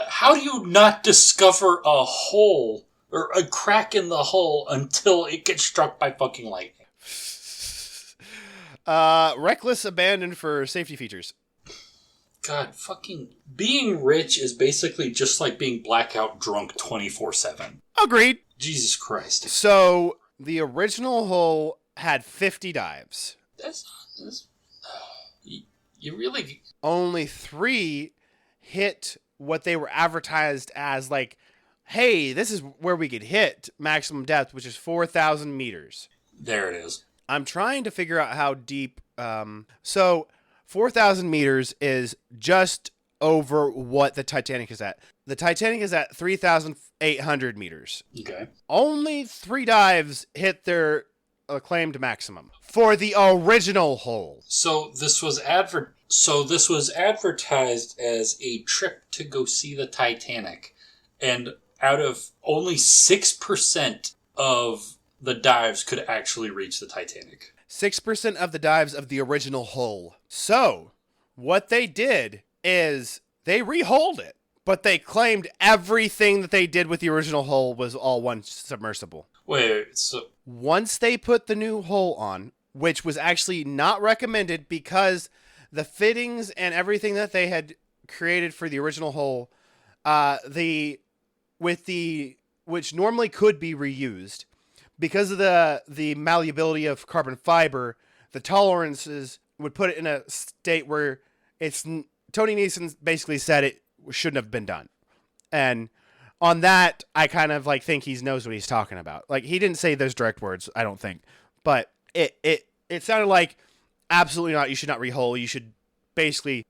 how do you not discover a hole or a crack in the hull until it gets struck by fucking lightning? Reckless abandon for safety features. God, fucking being rich is basically just like being blackout drunk 24/7. Agreed. Jesus Christ. So the original hull had 50 dives. You really... Only 3 hit what they were advertised as, like, hey, this is where we could hit maximum depth, which is 4,000 meters. There it is. I'm trying to figure out how deep. So 4,000 meters is just over what the Titanic is at. The Titanic is at 3,800 meters. Okay. Only 3 dives hit their acclaimed maximum for the original hull. So this was advertised as a trip to go see the Titanic, and out of only 6% of the dives could actually reach the Titanic. 6% of the dives of the original hull. So what they did is they rehulled it, but they claimed everything that they did with the original hull was all one submersible. Wait, so... Once they put the new hull on, which was actually not recommended because the fittings and everything that they had created for the original hull, which normally could be reused, because of the malleability of carbon fiber, the tolerances would put it in a state where Tony Neeson basically said it shouldn't have been done. And on that, I kind of like think he knows what he's talking about. Like, he didn't say those direct words, I don't think, but it sounded like absolutely not. You should not rehull. You should basically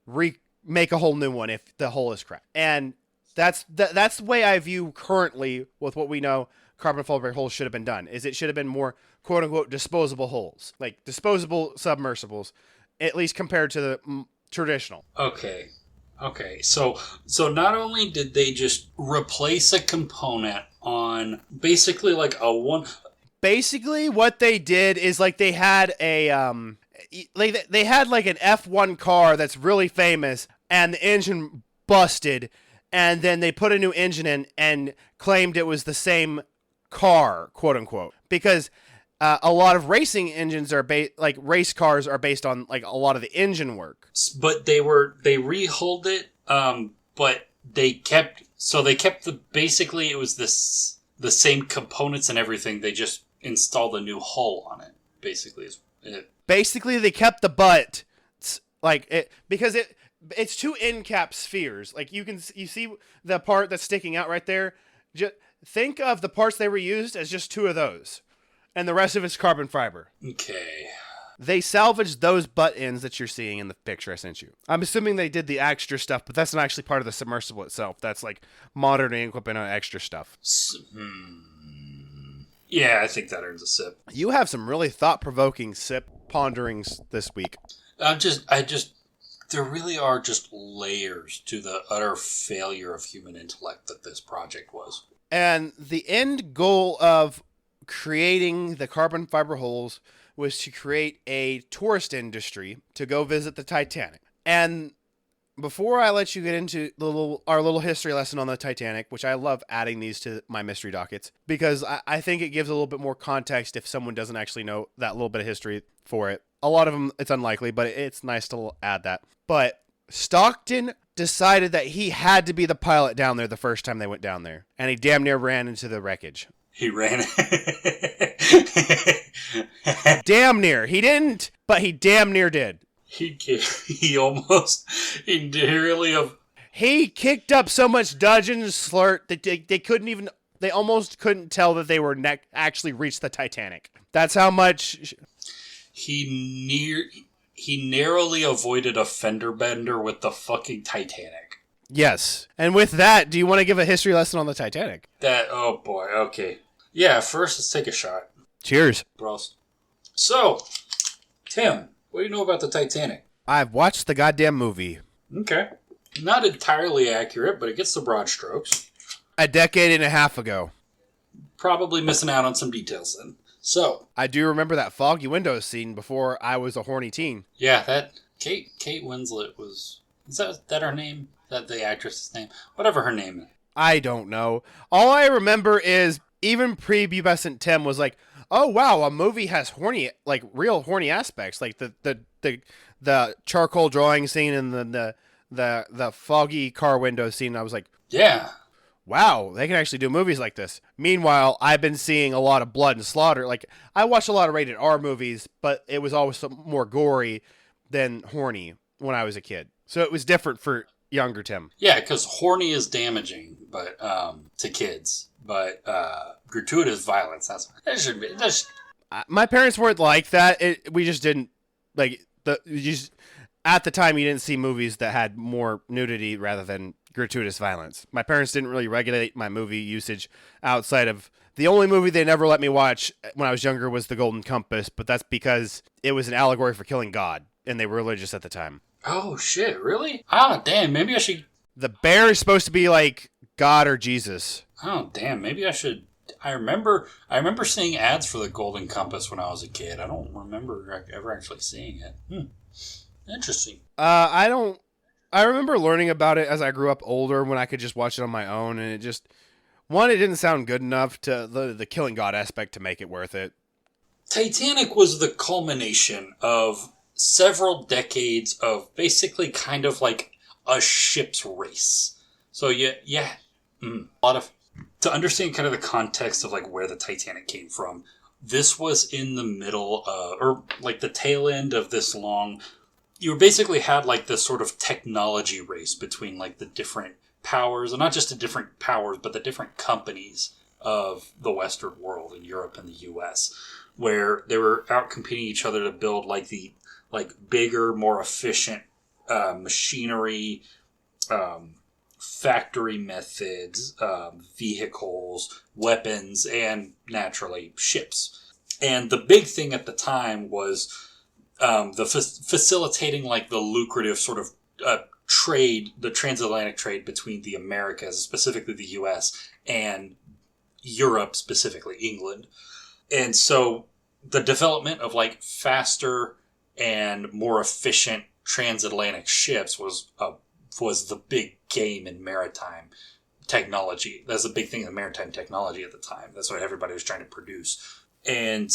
make a whole new one if the hull is cracked. And that's the way I view currently with what we know carbon fiber hulls should have been done. Is it should have been more quote unquote disposable hulls, like disposable submersibles, at least compared to the traditional. Okay. Okay, so not only did they just replace a component on basically like a one. Basically, what they did is like they had they had like an F1 car that's really famous, and the engine busted, and then they put a new engine in and claimed it was the same car, quote unquote, because a lot of racing engines are like race cars are based on like a lot of the engine work. But they rehulled it, but they kept the basically it was the same components and everything. They just installed a new hull on it. Basically, is it. Basically, they kept the butt like it because it's two end cap spheres. Like you see the part that's sticking out right there. Just think of the parts they reused as just two of those, and the rest of it's carbon fiber. Okay. They salvaged those butt ends that you're seeing in the picture I sent you. I'm assuming they did the extra stuff, but that's not actually part of the submersible itself. That's like modern equipment and extra stuff. Yeah, I think that earns a sip. You have some really thought-provoking sip ponderings this week. There really are just layers to the utter failure of human intellect that this project was. And the end goal of creating the carbon fiber hulls was to create a tourist industry to go visit the Titanic. And before I let you get into our little history lesson on the Titanic, which I love adding these to my mystery dockets, because I think it gives a little bit more context if someone doesn't actually know that little bit of history for it. A lot of them, it's unlikely, but it's nice to add that. But Stockton decided that he had to be the pilot down there the first time they went down there. And he damn near ran into the wreckage. He ran. Damn near. He didn't, but he damn near did. He nearly. He kicked up so much dudgeon and slurt that they almost couldn't tell that they were actually reached the Titanic. That's how much. He narrowly avoided a fender bender with the fucking Titanic. Yes. And with that, do you want to give a history lesson on the Titanic? Oh boy, okay. Yeah, first let's take a shot. Cheers. Prost. So, Tim, what do you know about the Titanic? I've watched the goddamn movie. Okay. Not entirely accurate, but it gets the broad strokes. A decade and a half ago. Probably missing out on some details then. So. I do remember that foggy window scene before I was a horny teen. Yeah, that Kate Winslet was... Is that her name? Is that the actress's name? Whatever her name is. I don't know. All I remember is even pre-pubescent Tim was like, oh wow, a movie has horny, like real horny aspects, like the charcoal drawing scene and the foggy car window scene. I was like, yeah, wow, they can actually do movies like this. Meanwhile, I've been seeing a lot of blood and slaughter. Like I watched a lot of rated R movies, but it was always more gory than horny when I was a kid. So it was different for younger Tim. Yeah, because horny is damaging, but to kids. But gratuitous violence, that should be. My parents weren't like that. We just didn't like at the time you didn't see movies that had more nudity rather than gratuitous violence. My parents didn't really regulate my movie usage outside of the only movie they never let me watch when I was younger was The Golden Compass, but that's because it was an allegory for killing God and they were religious at the time. Oh shit, really? Oh damn, maybe I should. The bear is supposed to be like God or Jesus. Oh damn, maybe I should. I remember seeing ads for the Golden Compass when I was a kid. I don't remember ever actually seeing it. Interesting. I remember learning about it as I grew up older when I could just watch it on my own, and it didn't sound good enough to the killing God aspect to make it worth it. Titanic was the culmination of several decades of basically kind of like a ship's race. So yeah. A lot of... To understand kind of the context of like where the Titanic came from, this was in the middle or like the tail end of this long... You basically had like this sort of technology race between like the different powers, and not just the different powers, but the different companies of the Western world in Europe and the US, where they were out competing each other to build like the bigger, more efficient machinery, factory methods, vehicles, weapons, and naturally ships. And the big thing at the time was the facilitating like the lucrative sort of trade, the transatlantic trade between the Americas, specifically the U.S., and Europe, specifically England. And so the development of like faster and more efficient transatlantic ships was the big game in maritime technology. That's a big thing in maritime technology at the time. That's what everybody was trying to produce. And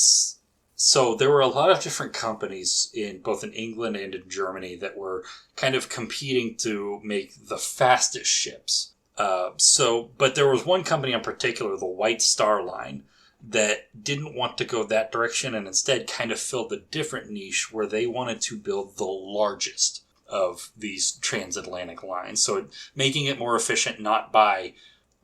so there were a lot of different companies in both in England and in Germany that were kind of competing to make the fastest ships. But there was one company in particular, the White Star Line, that didn't want to go that direction and instead kind of filled a different niche where they wanted to build the largest of these transatlantic lines. So making it more efficient, not by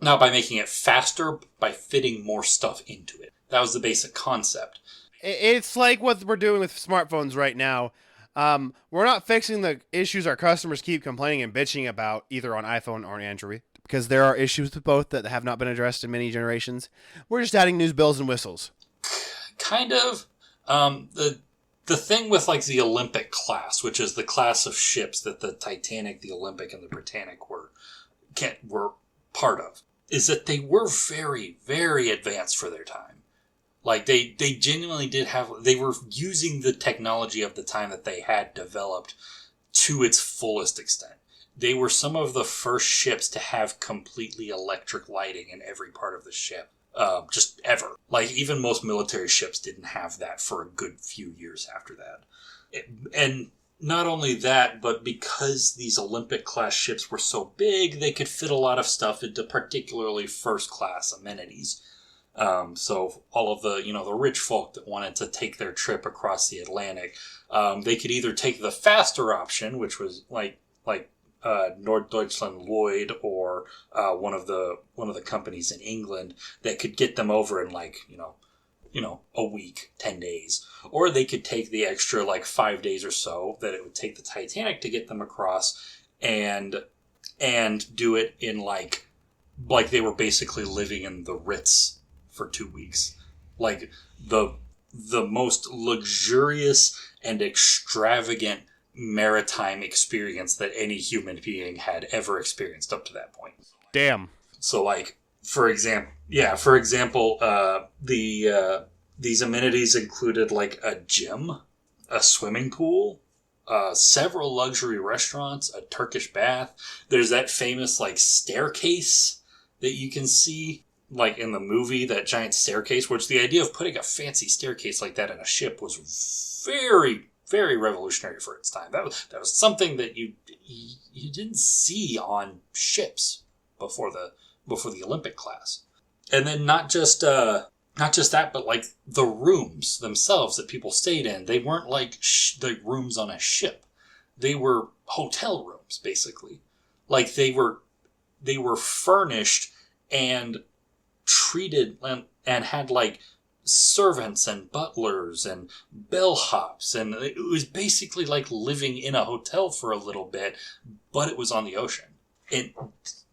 making it faster, but by fitting more stuff into it. That was the basic concept. It's like what we're doing with smartphones right now. We're not fixing the issues our customers keep complaining and bitching about either on iPhone or Android, because there are issues with both that have not been addressed in many generations. We're just adding new bells and whistles. Kind of. The thing with like the Olympic class, which is the class of ships that the Titanic, the Olympic, and the Britannic were part of, is that they were very, very advanced for their time. Like, they genuinely they were using the technology of the time that they had developed to its fullest extent. They were some of the first ships to have completely electric lighting in every part of the ship. Just ever. Like, even most military ships didn't have that for a good few years after that. And not only that, but because these Olympic-class ships were so big, they could fit a lot of stuff into particularly first-class amenities. So all of the, the rich folk that wanted to take their trip across the Atlantic, they could either take the faster option, which was like Norddeutschland Lloyd or one of the companies in England that could get them over in like a week, 10 days, or they could take the extra like 5 days or so that it would take the Titanic to get them across, and do it in like they were basically living in the Ritz for 2 weeks, like the most luxurious and extravagant maritime experience that any human being had ever experienced up to that point. Damn. So, like, for example, these amenities included like a gym, a swimming pool, several luxury restaurants, a Turkish bath. There's that famous like staircase that you can see like in the movie, that giant staircase, which the idea of putting a fancy staircase like that in a ship was very, very revolutionary for its time. That was something that you didn't see on ships before the Olympic class. And then not just that, but like the rooms themselves that people stayed in, they weren't like the rooms on a ship. They were hotel rooms, basically. Like they were furnished and treated and had like servants and butlers and bellhops, and it was basically like living in a hotel for a little bit, but it was on the ocean. And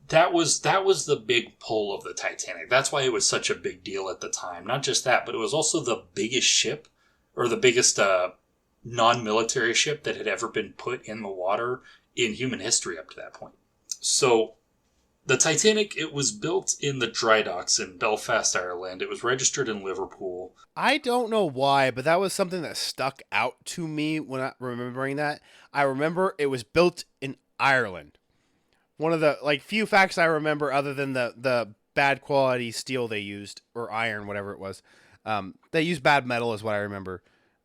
that was the big pull of the Titanic. That's why it was such a big deal at the time. Not just that, but it was also the biggest ship, or the biggest non-military ship that had ever been put in the water in human history up to that point. So the Titanic, it was built in the dry docks in Belfast, Ireland. It was registered in Liverpool. I don't know why, but that was something that stuck out to me when I remembering that. I remember it was built in Ireland. One of the like few facts I remember, other than the bad quality steel they used, or iron, whatever it was. They used bad metal is what I remember.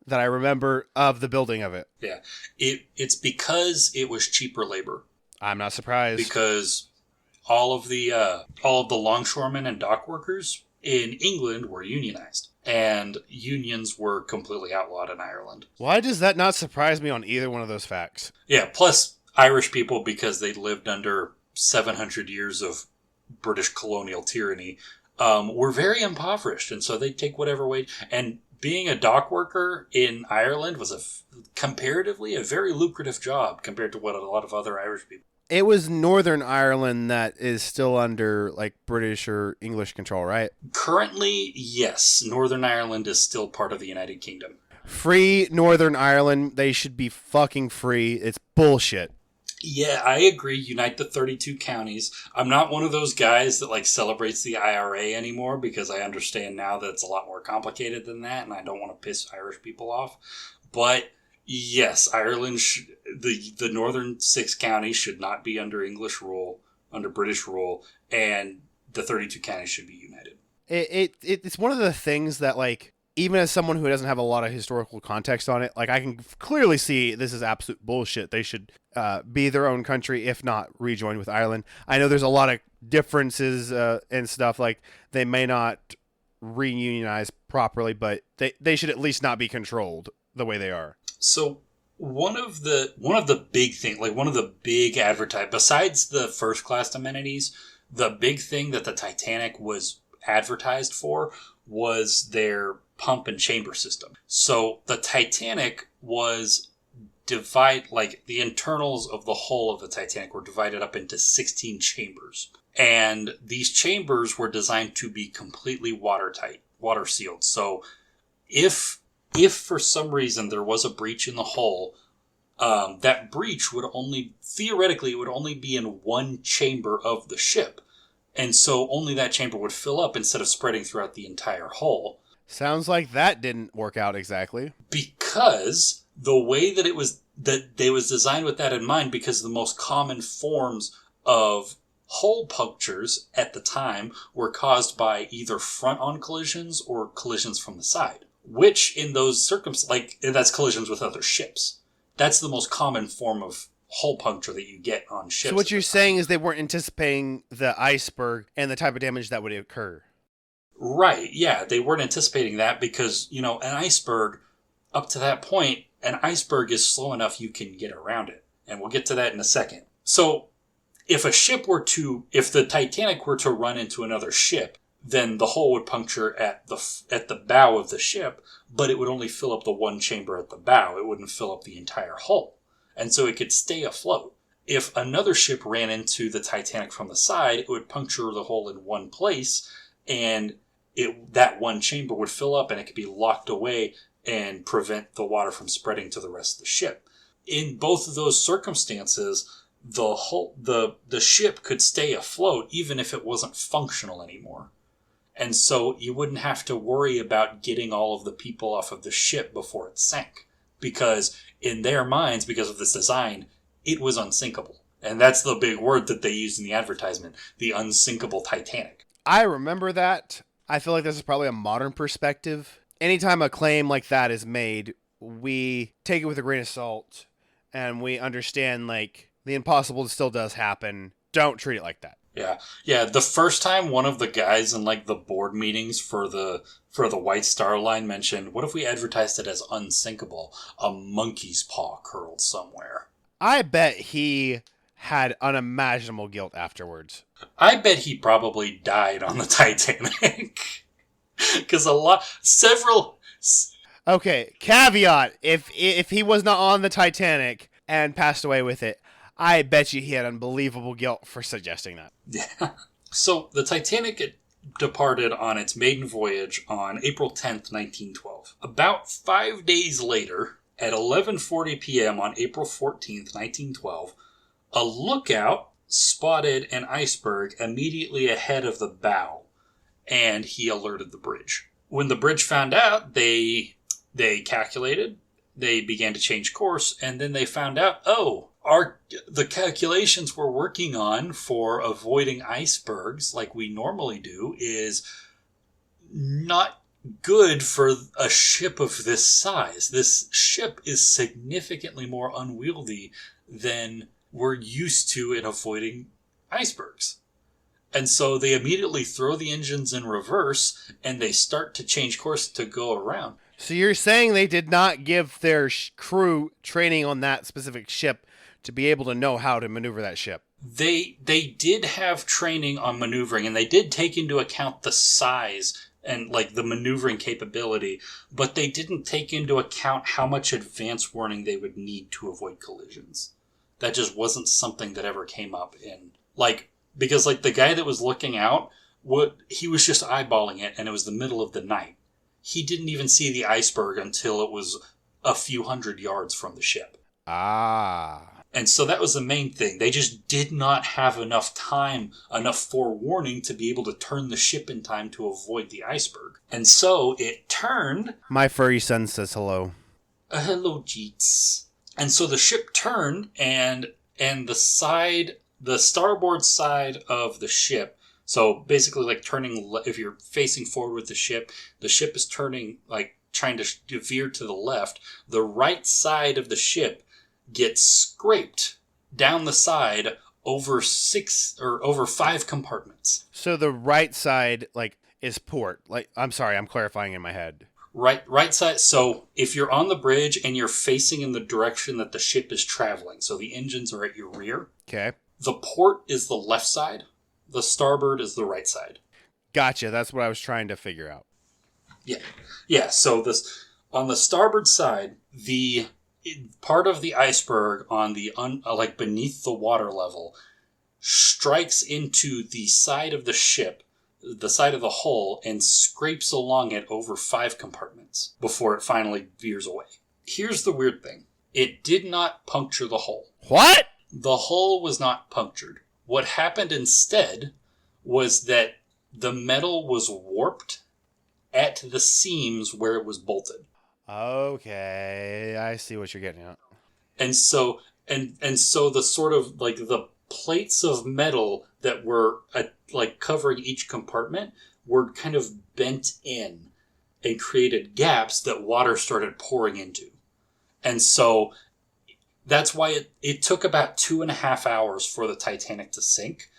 That I remember of the building of it. Yeah, it's because it was cheaper labor. I'm not surprised. Because all of the longshoremen and dock workers in England were unionized, and unions were completely outlawed in Ireland. Why does that not surprise me on either one of those facts? Yeah, plus Irish people, because they lived under 700 years of British colonial tyranny, were very impoverished, and so they'd take whatever wage. And being a dock worker in Ireland was comparatively a very lucrative job compared to what a lot of other Irish people. It was Northern Ireland that is still under like British or English control, right? Currently, yes. Northern Ireland is still part of the United Kingdom. Free Northern Ireland. They should be fucking free. It's bullshit. Yeah, I agree. Unite the 32 counties. I'm not one of those guys that like celebrates the IRA anymore because I understand now that it's a lot more complicated than that, and I don't want to piss Irish people off. But yes, Ireland, the northern 6 counties should not be under English rule, under British rule, and the 32 counties should be united. It's one of the things that, like, even as someone who doesn't have a lot of historical context on it, like, I can clearly see this is absolute bullshit. They should be their own country, if not rejoin with Ireland. I know there's a lot of differences and stuff, like they may not reunionize properly, but they should at least not be controlled the way they are. So one of the big thing, like one of the big besides the first class amenities, the big thing that the Titanic was advertised for was their pump and chamber system. So the Titanic was like the internals of the hull of the Titanic were divided up into 16 chambers. And these chambers were designed to be completely watertight, water sealed. So if for some reason there was a breach in the hull, that breach would theoretically be in one chamber of the ship. And so only that chamber would fill up instead of spreading throughout the entire hull. Sounds like that didn't work out exactly. Because the way that it was designed with that in mind, because the most common forms of hull punctures at the time were caused by either front-on collisions or collisions from the side. Which in those circumstances, that's collisions with other ships. That's the most common form of hull puncture that you get on ships. So what you're saying is they weren't anticipating the iceberg and the type of damage that would occur. Right, yeah. They weren't anticipating that because, an iceberg, up to that point, an iceberg is slow enough you can get around it. And we'll get to that in a second. So if the Titanic were to run into another ship, then the hull would puncture at the bow of the ship, but it would only fill up the one chamber at the bow. It wouldn't fill up the entire hull. And so it could stay afloat. If another ship ran into the Titanic from the side, it would puncture the hole in one place, and that one chamber would fill up, and it could be locked away and prevent the water from spreading to the rest of the ship. In both of those circumstances, the ship could stay afloat even if it wasn't functional anymore. And so you wouldn't have to worry about getting all of the people off of the ship before it sank. Because in their minds, because of this design, it was unsinkable. And that's the big word that they used in the advertisement, the unsinkable Titanic. I remember that. I feel like this is probably a modern perspective. Anytime a claim like that is made, we take it with a grain of salt, and we understand, like, the impossible still does happen. Don't treat it like that. Yeah. The first time one of the guys in the board meetings for the White Star Line mentioned, what if we advertised it as unsinkable? A monkey's paw curled somewhere. I bet he had unimaginable guilt afterwards. I bet he probably died on the Titanic. Because Okay, caveat: if he was not on the Titanic and passed away with it, I bet you he had unbelievable guilt for suggesting that. Yeah. So the Titanic departed on its maiden voyage on April 10th, 1912. About 5 days later, at 11:40 p.m. on April 14th, 1912, a lookout spotted an iceberg immediately ahead of the bow, and he alerted the bridge. When the bridge found out, they calculated, they began to change course, and then they found out, the calculations we're working on for avoiding icebergs like we normally do is not good for a ship of this size. This ship is significantly more unwieldy than we're used to in avoiding icebergs. And so they immediately throw the engines in reverse and they start to change course to go around. So you're saying they did not give their crew training on that specific ship to be able to know how to maneuver that ship? They did have training on maneuvering, and they did take into account the size and the maneuvering capability, but they didn't take into account how much advance warning they would need to avoid collisions. That just wasn't something that ever came up in because the guy that was looking out, he was just eyeballing it, and it was the middle of the night. He didn't even see the iceberg until it was a few hundred yards from the ship. Ah. And so that was the main thing. They just did not have enough time, enough forewarning to be able to turn the ship in time to avoid the iceberg. And so it turned. My furry son says hello. Hello, Jeets. And so the ship turned, and the starboard side of the ship. So basically, like turning, if you're facing forward with the ship is turning, like trying to veer to the left. The right side of the ship gets scraped down the side over 5 compartments. So the right side, like, is port. Like, I'm sorry, I'm clarifying in my head. Right side. So if you're on the bridge and you're facing in the direction that the ship is traveling, so the engines are at your rear. Okay. The port is the left side. The starboard is the right side. Gotcha. That's what I was trying to figure out. Yeah. So on the starboard side, the part of the iceberg on the like beneath the water level strikes into the side of the ship, the side of the hull, and scrapes along it over 5 compartments before it finally veers away. Here's the weird thing. It did not puncture the hull. What? The hull was not punctured. What happened instead was that the metal was warped at the seams where it was bolted. Okay, I see what you're getting at. And so the sort of like the plates of metal that were like covering each compartment were kind of bent in and created gaps that water started pouring into. And so that's why it took about 2.5 hours for the Titanic to sink.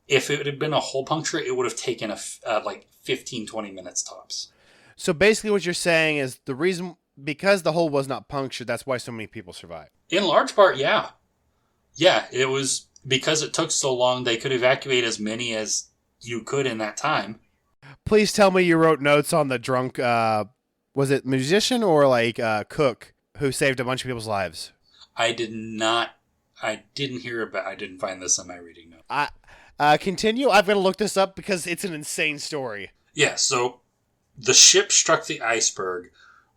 If it had been a hull puncture, it would have taken like 15, 20 minutes tops. So basically what you're saying is the reason, because the hull was not punctured, that's why so many people survived. In large part, yeah. Yeah, it was because it took so long, they could evacuate as many as you could in that time. Please tell me you wrote notes on the drunk, was it musician or like cook who saved a bunch of people's lives? I did not. I didn't find this in my reading note. Continue. I've got to look this up because it's an insane story. Yeah, so the ship struck the iceberg.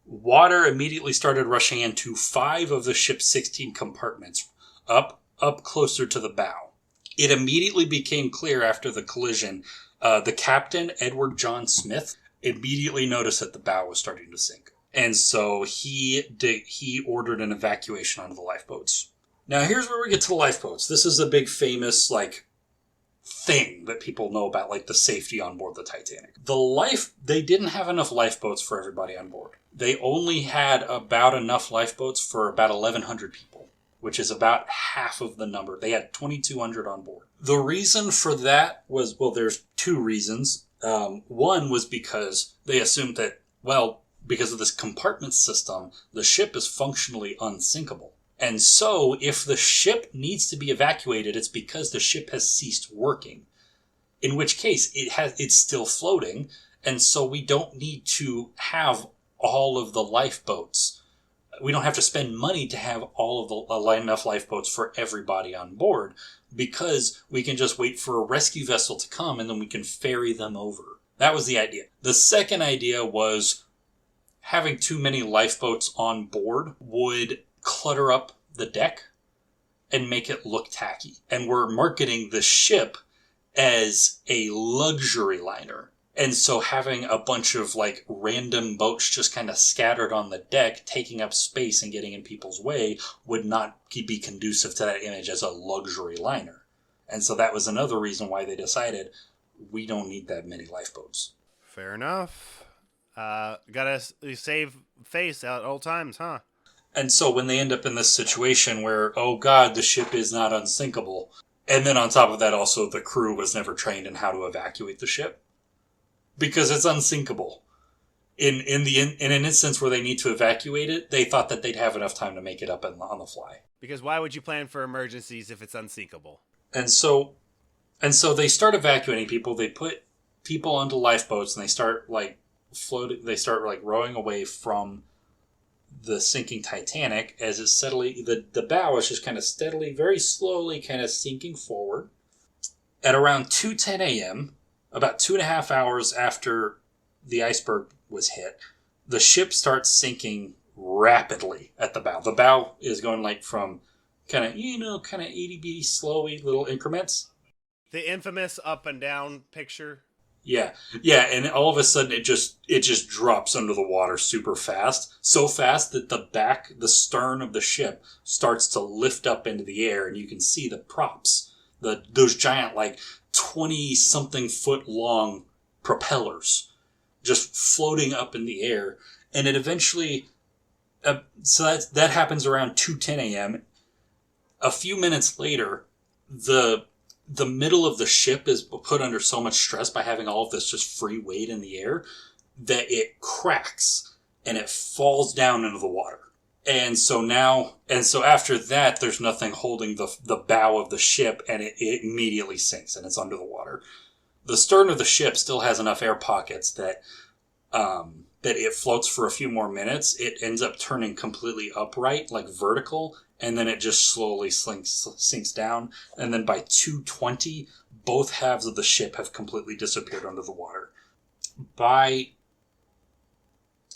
Water immediately started rushing into 5 of the ship's 16 compartments, up closer to the bow. It immediately became clear after the collision. The captain, Edward John Smith, immediately noticed that the bow was starting to sink. And so he ordered an evacuation onto the lifeboats. Now here's where we get to the lifeboats. This is a big famous, like, thing that people know about, like the safety on board the Titanic. They didn't have enough lifeboats for everybody on board. They only had about enough lifeboats for about 1,100 people, which is about half of the number. They had 2,200 on board. The reason for that was, well, there's 2 reasons. One was because they assumed that, well, because of this compartment system, the ship is functionally unsinkable. And so, if the ship needs to be evacuated, it's because the ship has ceased working. In which case, it's still floating, and so we don't need to have all of the lifeboats. We don't have to spend money to have all of enough lifeboats for everybody on board, because we can just wait for a rescue vessel to come, and then we can ferry them over. That was the idea. The second idea was having too many lifeboats on board would clutter up the deck and make it look tacky. And we're marketing the ship as a luxury liner. And so having a bunch of like random boats just kind of scattered on the deck, taking up space and getting in people's way, would not be conducive to that image as a luxury liner. And so that was another reason why they decided we don't need that many lifeboats. Fair enough. Gotta save face at all times, huh? And so when they end up in this situation where, oh God, the ship is not unsinkable, and then on top of that also the crew was never trained in how to evacuate the ship, because it's unsinkable. In an instance where they need to evacuate it, they thought that they'd have enough time to make it up on the fly. Because why would you plan for emergencies if it's unsinkable? And so they start evacuating people. They put people onto lifeboats and they start like floating. They start like rowing away from the sinking Titanic as it's steadily, the bow is just kind of steadily, very slowly kind of sinking forward. At around 2:10 a.m., about 2.5 hours after the iceberg was hit, the ship starts sinking rapidly at the bow. The bow is going like from kind of itty bitty, slowy little increments. The infamous up and down picture. Yeah, yeah, and all of a sudden it just drops under the water super fast, so fast that the stern of the ship starts to lift up into the air, and you can see the props, those giant 20-something foot long propellers, just floating up in the air, and it eventually. So that happens around 2:10 a.m. A few minutes later, the middle of the ship is put under so much stress by having all of this just free weight in the air that it cracks and it falls down into the water. And so after that, there's nothing holding the bow of the ship, and it immediately sinks and it's under the water. The stern of the ship still has enough air pockets that it floats for a few more minutes. It ends up turning completely upright, vertical, and then it just slowly sinks down. And then by 2:20, both halves of the ship have completely disappeared under the water. By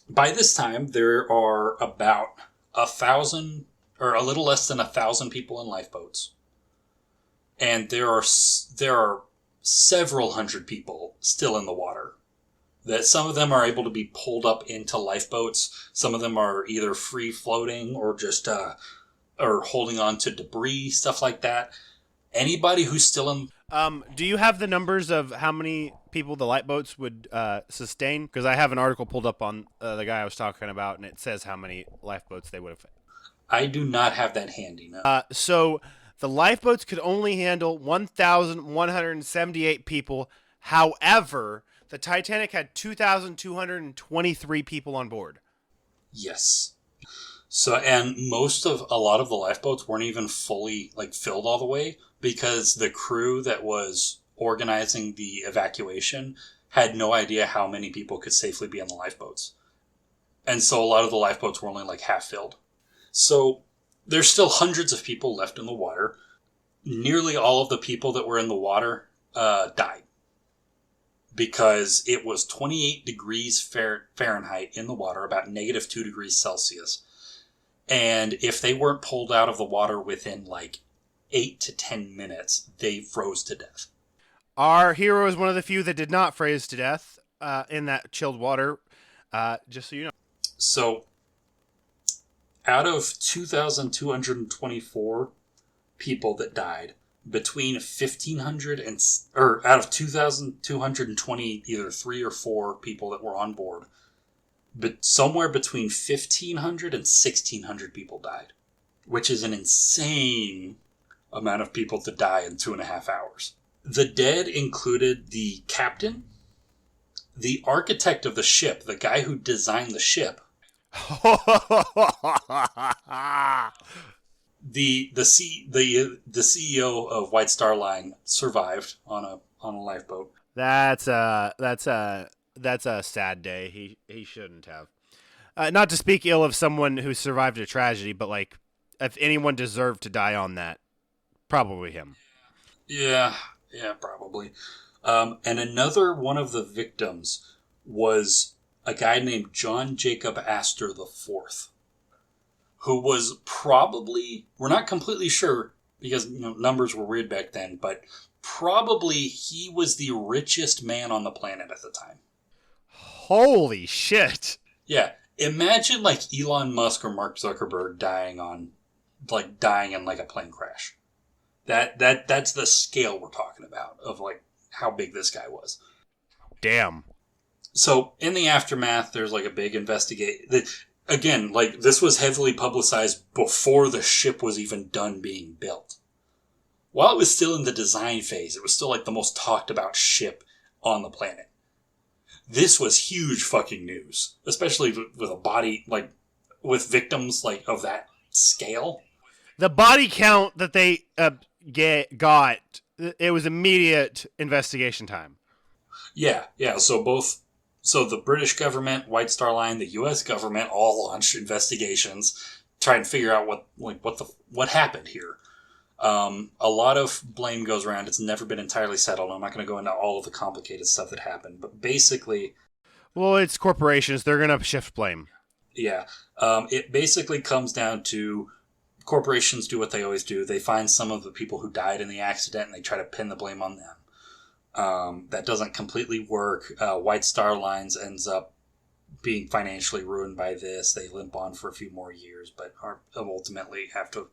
this time, there are about 1,000, or a little less than 1,000 people in lifeboats. And there are several hundred people still in the water. That some of them are able to be pulled up into lifeboats. Some of them are either free floating or just or holding on to debris, stuff like that. Anybody who's still in... Do you have the numbers of how many people the lifeboats would sustain? Because I have an article pulled up on the guy I was talking about, and it says how many lifeboats they would have. I do not have that handy, no. So the lifeboats could only handle 1,178 people. However, the Titanic had 2,223 people on board. Yes. So, and a lot of the lifeboats weren't even fully filled all the way, because the crew that was organizing the evacuation had no idea how many people could safely be in the lifeboats. And so a lot of the lifeboats were only half filled. So there's still hundreds of people left in the water. Nearly all of the people that were in the water died, because it was 28 degrees Fahrenheit in the water, about -2 degrees Celsius. And if they weren't pulled out of the water within 8 to 10 minutes, they froze to death. Our hero is one of the few that did not freeze to death in that chilled water, just so you know. So, out of 2,224 people that died, between 1,500 out of 2,220, either 3 or 4 people that were on board, but somewhere between 1,500 and 1,600 people died, which is an insane amount of people to die in 2.5 hours. The dead included the captain, the architect of the ship, the guy who designed the ship, the CEO of White Star Line survived on a lifeboat. That's a sad day. He shouldn't have. Not to speak ill of someone who survived a tragedy, but if anyone deserved to die on that, probably him. Yeah, probably. And another one of the victims was a guy named John Jacob Astor IV, who was probably, we're not completely sure because numbers were weird back then, but probably he was the richest man on the planet at the time. Holy shit. Yeah. Imagine Elon Musk or Mark Zuckerberg dying in a plane crash. That's the scale we're talking about of how big this guy was. Damn. So in the aftermath, there's a big investigation. Again, this was heavily publicized before the ship was even done being built. While it was still in the design phase, it was still the most talked about ship on the planet. This was huge fucking news, especially with a body, with victims of that scale. The body count that they got, it was immediate investigation time. Yeah. So the British government, White Star Line, the U.S. government all launched investigations, trying to figure out what happened here. A lot of blame goes around. It's never been entirely settled. I'm not going to go into all of the complicated stuff that happened, but basically... Well, it's corporations. They're going to shift blame. Yeah. It basically comes down to corporations do what they always do. They find some of the people who died in the accident and they try to pin the blame on them. That doesn't completely work. White Star Lines ends up being financially ruined by this. They limp on for a few more years, but ultimately have to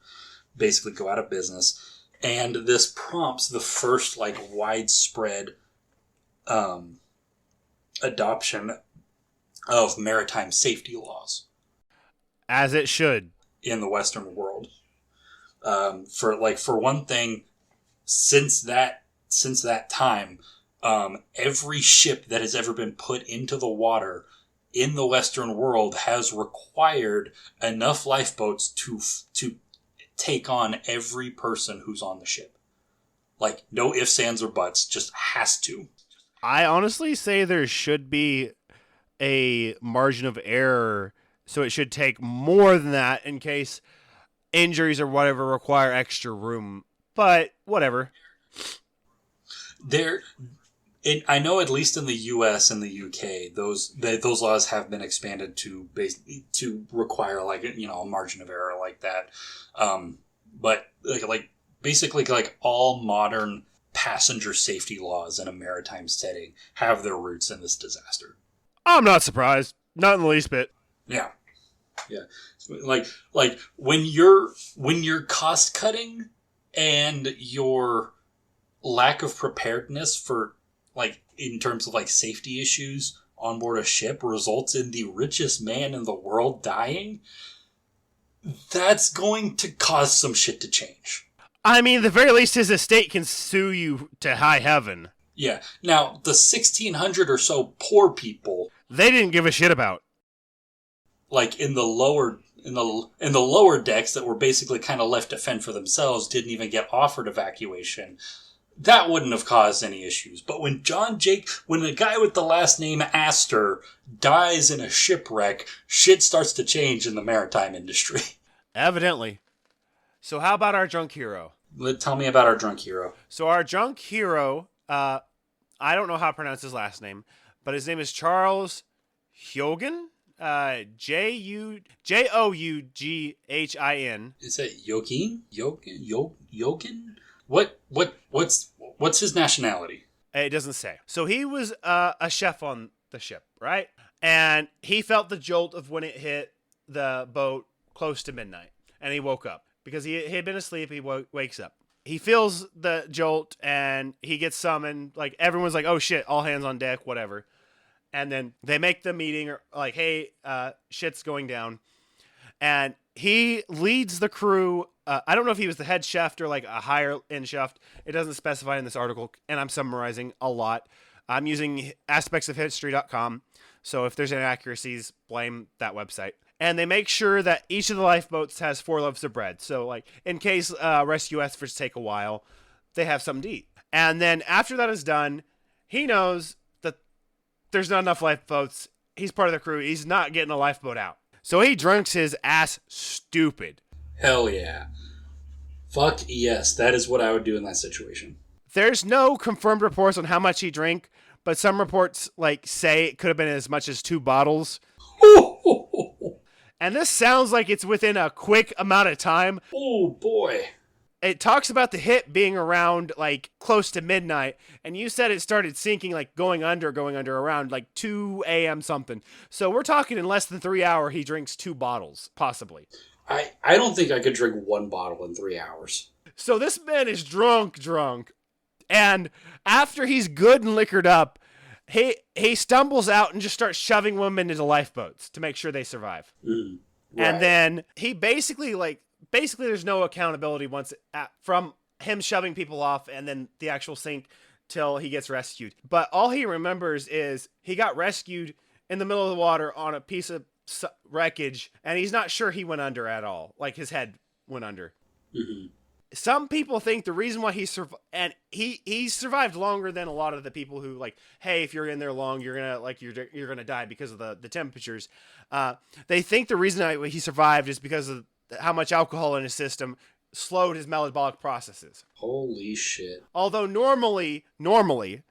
basically go out of business. And this prompts the first widespread adoption of maritime safety laws. As it should. In the Western world. For one thing, since that time, every ship that has ever been put into the water in the Western world has required enough lifeboats to take on every person who's on the ship. No ifs, ands, or buts, just has to. I honestly say there should be a margin of error, so it should take more than that in case injuries or whatever require extra room. But whatever. I know at least in the U.S. and the U.K., those laws have been expanded to require a margin of error like that. But basically all modern passenger safety laws in a maritime setting have their roots in this disaster. I'm not surprised. Not in the least bit. Yeah. When you're cost cutting and your lack of preparedness for in terms of safety issues on board a ship results in the richest man in the world dying, that's going to cause some shit to change. I mean, the very least his estate can sue you to high heaven. Yeah. Now, the 1,600 or so poor people, they didn't give a shit about. In the lower decks that were basically kind of left to fend for themselves, didn't even get offered evacuation. That wouldn't have caused any issues. But when the guy with the last name Astor dies in a shipwreck, shit starts to change in the maritime industry. Evidently. So how about our drunk hero? Tell me about our drunk hero. So our drunk hero, I don't know how to pronounce his last name, but his name is Charles Joughin. Joughin. Is it Joughin? Joughin? What's his nationality? It doesn't say. So he was a chef on the ship, right? And he felt the jolt of when it hit the boat close to midnight, and he woke up because he had been asleep. He wakes up. He feels the jolt, and he gets summoned. Everyone's like, "Oh shit! All hands on deck!" Whatever. And then they make the meeting, hey, shit's going down. And he leads the crew. I don't know if he was the head chef or a higher end chef. It doesn't specify in this article, and I'm summarizing a lot. I'm using aspectsofhistory.com. So if there's inaccuracies, blame that website. And they make sure that each of the lifeboats has 4 loaves of bread. So in case rescue efforts take a while, they have something to eat. And then after that is done, he knows there's not enough lifeboats. He's part of the crew. He's not getting a lifeboat out. So he drinks his ass stupid. Hell yeah. Fuck yes. That is what I would do in that situation. There's no confirmed reports on how much he drank, but some reports say it could have been as much as 2 bottles. And this sounds like it's within a quick amount of time. Oh boy. It talks about the hit being around close to midnight, and you said it started sinking going under around 2 a.m. something. So we're talking in less than 3 hours he drinks 2 bottles, possibly. I don't think I could drink 1 bottle in 3 hours. So this man is drunk. And after he's good and liquored up, he stumbles out and just starts shoving women into lifeboats to make sure they survive. Right. And then he basically there's no accountability from him shoving people off and then the actual sink till he gets rescued. But all he remembers is he got rescued in the middle of the water on a piece of wreckage, and he's not sure he went under at all. His head went under. Mm-hmm. Some people think the reason why he survived, and he survived longer than a lot of the people who hey, if you're in there long, you're gonna you're gonna die because of the temperatures. They think the reason he survived is because of how much alcohol in his system slowed his metabolic processes. Holy shit. Although normally, in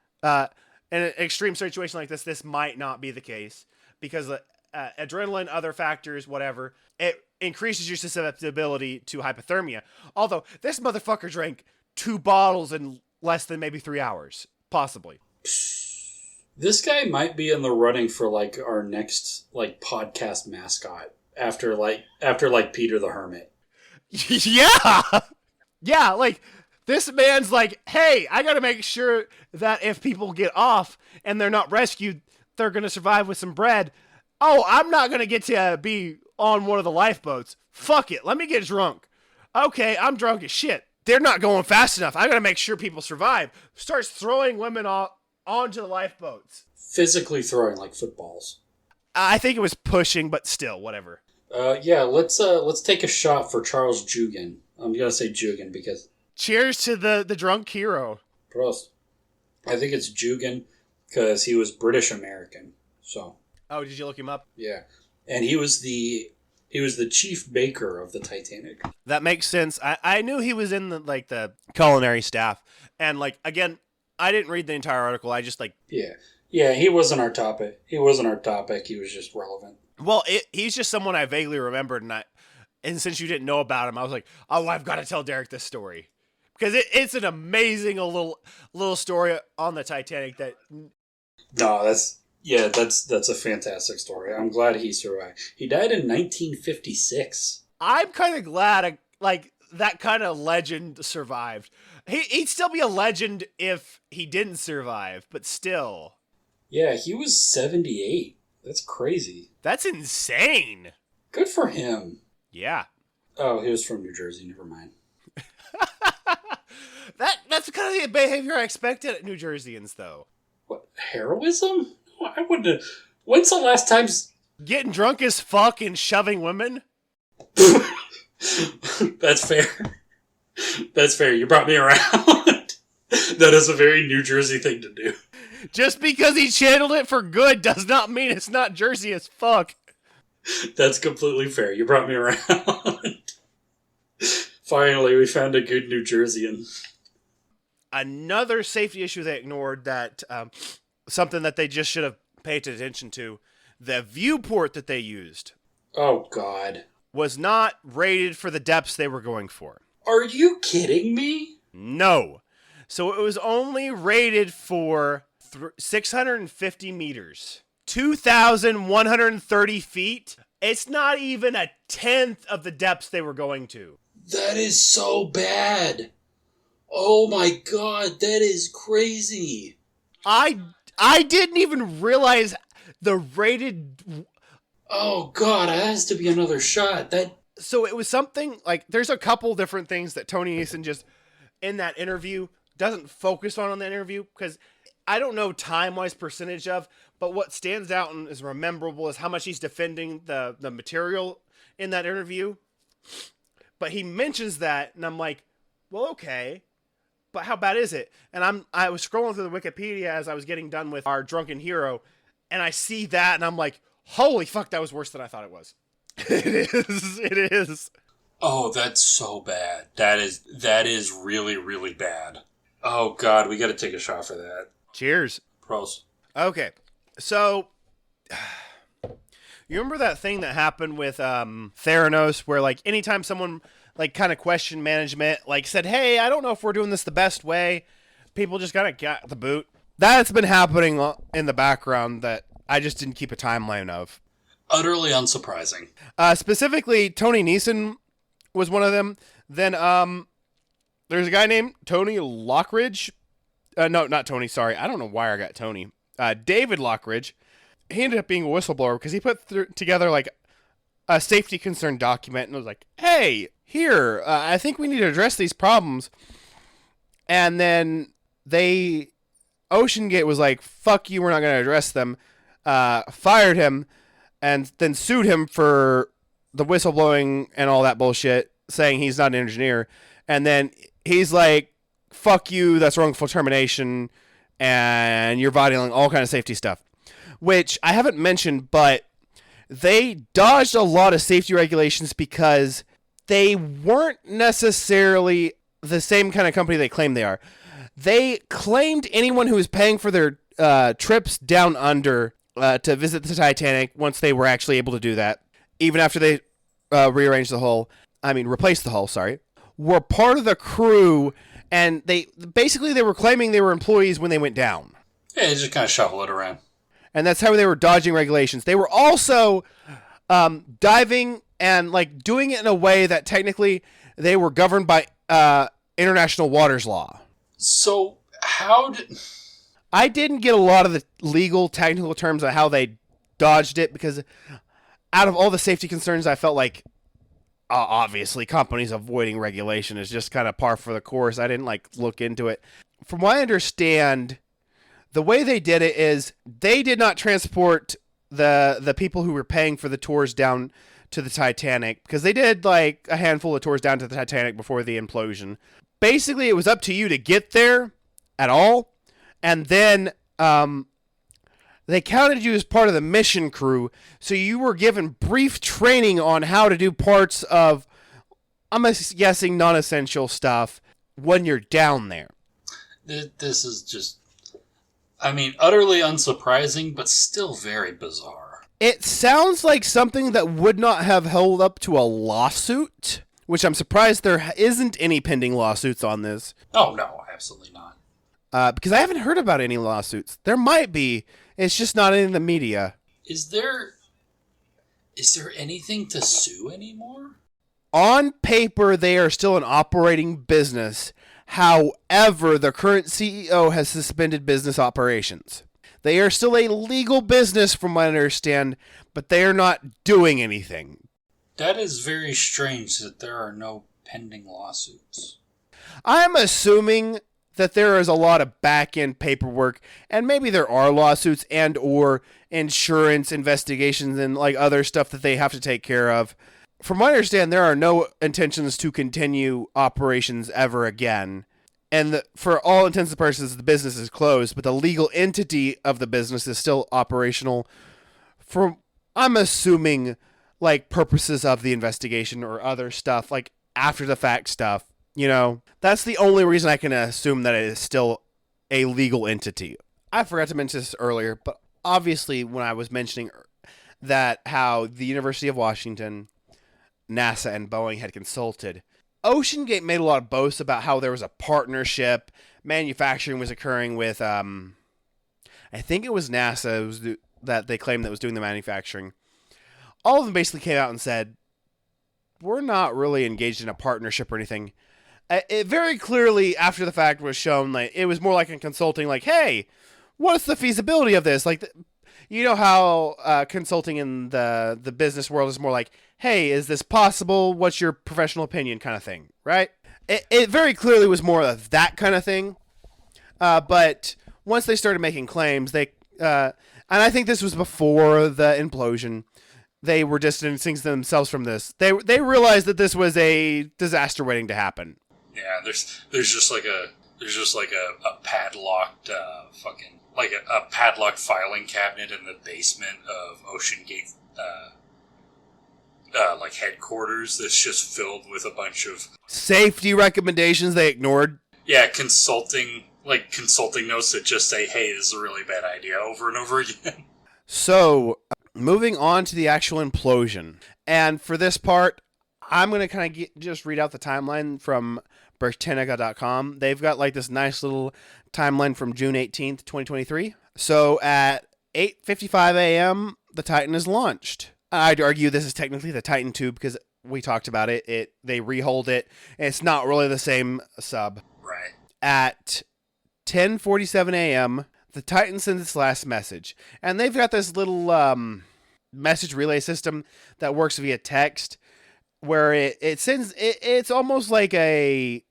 an extreme situation like this might not be the case because adrenaline, other factors, whatever, it increases your susceptibility to hypothermia. Although this motherfucker drank 2 bottles in less than maybe 3 hours, possibly. This guy might be in the running for like our next like podcast mascot after Peter the Hermit. Yeah. Yeah, like this man's like, "Hey, I got to make sure that if people get off and they're not rescued, they're going to survive with some bread. Oh, I'm not going to get to be on one of the lifeboats. Fuck it. Let me get drunk. Okay, I'm drunk as shit. They're not going fast enough. I got to make sure people survive." Starts throwing women onto the lifeboats. Physically throwing like footballs. I think it was pushing, but still, whatever. Yeah, let's take a shot for Charles Jugan. I'm gonna say Jugan because cheers to the drunk hero. Prost. I think it's Jugan because he was British American. So. Oh, did you look him up? Yeah, and he was the chief baker of the Titanic. That makes sense. I knew he was in the culinary staff, and like again, I didn't read the entire article. I just like yeah. He wasn't our topic. He was just relevant. Well, he's just someone I vaguely remembered, and since you didn't know about him, I was like, oh, I've got to tell Derek this story because it's an amazing little story on the Titanic. No, that's a fantastic story. I'm glad he survived. He died in 1956. I'm kind of glad that kind of legend survived. He'd still be a legend if he didn't survive, but still. Yeah, he was 78. That's crazy. That's insane. Good for him. Yeah. Oh, he was from New Jersey. Never mind. That's kind of the behavior I expected at New Jerseyans, though. What, heroism? No, I wouldn't have. When's the last time... Getting drunk as fuck and shoving women? That's fair. That's fair. You brought me around. That is a very New Jersey thing to do. Just because he channeled it for good does not mean it's not Jersey as fuck. That's completely fair. You brought me around. Finally, we found a good New Jerseyan. Another safety issue they ignored that something that they just should have paid attention to. The viewport that they used. Oh, God. Was not rated for the depths they were going for. Are you kidding me? No. So it was only rated for 650 meters. 2,130 feet. It's not even a tenth of the depths they were going to. That is so bad. Oh my God, that is crazy. I didn't even realize the rated... Oh God, it has to be another shot. So it was something like, there's a couple different things that Tony Neeson just, in that interview, doesn't focus on the interview, because I don't know time-wise percentage of, but what stands out and is memorable is how much he's defending the material in that interview. But he mentions that, and I'm like, well, okay, but how bad is it? And I was scrolling through the Wikipedia as I was getting done with our drunken hero, and I see that, and I'm like, holy fuck, that was worse than I thought it was. It is. Oh, that's so bad. That is really, really bad. Oh God, we got to take a shot for that. Cheers. Pros. Okay, so you remember that thing that happened with Theranos, where like anytime someone like kind of questioned management, like said, "Hey, I don't know if we're doing this the best way," people just kind of got the boot. That's been happening in the background that I just didn't keep a timeline of. Utterly unsurprising. Specifically, Tony Neeson was one of them. Then there's a guy named Tony Lockridge. No, not Tony, sorry. I don't know why I got Tony. David Lockridge. He ended up being a whistleblower because he put together like a safety concern document and was like, hey, here, I think we need to address these problems. And then OceanGate was like, fuck you, we're not going to address them. Fired him and then sued him for the whistleblowing and all that bullshit, saying he's not an engineer. And then he's like, fuck you, that's wrongful termination, and you're violating all kind of safety stuff. Which I haven't mentioned, but they dodged a lot of safety regulations because they weren't necessarily the same kind of company they claim they are. They claimed anyone who was paying for their trips down under to visit the Titanic, once they were actually able to do that, even after they rearrange the hull. Replace the hull. Sorry, were part of the crew, and they were claiming they were employees when they went down. Yeah, they just kind of shuffle it around. And that's how they were dodging regulations. They were also diving and like doing it in a way that technically they were governed by international waters law. So how did... I didn't get a lot of the legal technical terms of how they dodged it, because out of all the safety concerns, I felt like obviously companies avoiding regulation is just kind of par for the course. I didn't look into it. From what I understand, the way they did it is they did not transport the people who were paying for the tours down to the Titanic, because they did a handful of tours down to the Titanic before the implosion. Basically, it was up to you to get there at all, and then they counted you as part of the mission crew, so you were given brief training on how to do parts of, I'm guessing, non-essential stuff when you're down there. This is just, utterly unsurprising, but still very bizarre. It sounds like something that would not have held up to a lawsuit, which I'm surprised there isn't any pending lawsuits on this. Oh, no, absolutely not. Because I haven't heard about any lawsuits. There might be. It's just not in the media. Is there anything to sue anymore? On paper, they are still an operating business. However, the current CEO has suspended business operations. They are still a legal business, from what I understand, but they are not doing anything. That is very strange that there are no pending lawsuits. I'm assuming that there is a lot of back-end paperwork, and maybe there are lawsuits and or insurance investigations and other stuff that they have to take care of. From what I understand, there are no intentions to continue operations ever again. And for all intents and purposes, the business is closed, but the legal entity of the business is still operational for, I'm assuming, purposes of the investigation or other stuff, after the fact stuff. That's the only reason I can assume that it is still a legal entity. I forgot to mention this earlier, but obviously when I was mentioning that how the University of Washington, NASA, and Boeing had consulted, OceanGate made a lot of boasts about how there was a partnership, manufacturing was occurring with, I think it was NASA that they claimed that was doing the manufacturing. All of them basically came out and said, we're not really engaged in a partnership or anything. It very clearly, after the fact, was shown it was more like a consulting, hey, what's the feasibility of this? You know how consulting in the business world is more like, hey, is this possible? What's your professional opinion kind of thing, right? It very clearly was more of that kind of thing. But once they started making claims, and I think this was before the implosion, they were distancing themselves from this. They realized that this was a disaster waiting to happen. Yeah, there's just a padlocked a padlocked filing cabinet in the basement of OceanGate headquarters that's just filled with a bunch of safety recommendations they ignored. Yeah, consulting notes that just say, hey, this is a really bad idea, over and over again. So, moving on to the actual implosion. And for this part, I'm going to kind of just read out the timeline from Britannica.com. They've got this nice little timeline from June 18th, 2023. So at 8:55 a.m., the Titan is launched. I'd argue this is technically the Titan II because we talked about it. They rehold it. It's not really the same sub. Right. At 10:47 a.m., the Titan sends its last message. And they've got this little message relay system that works via text, where it sends, it's almost like a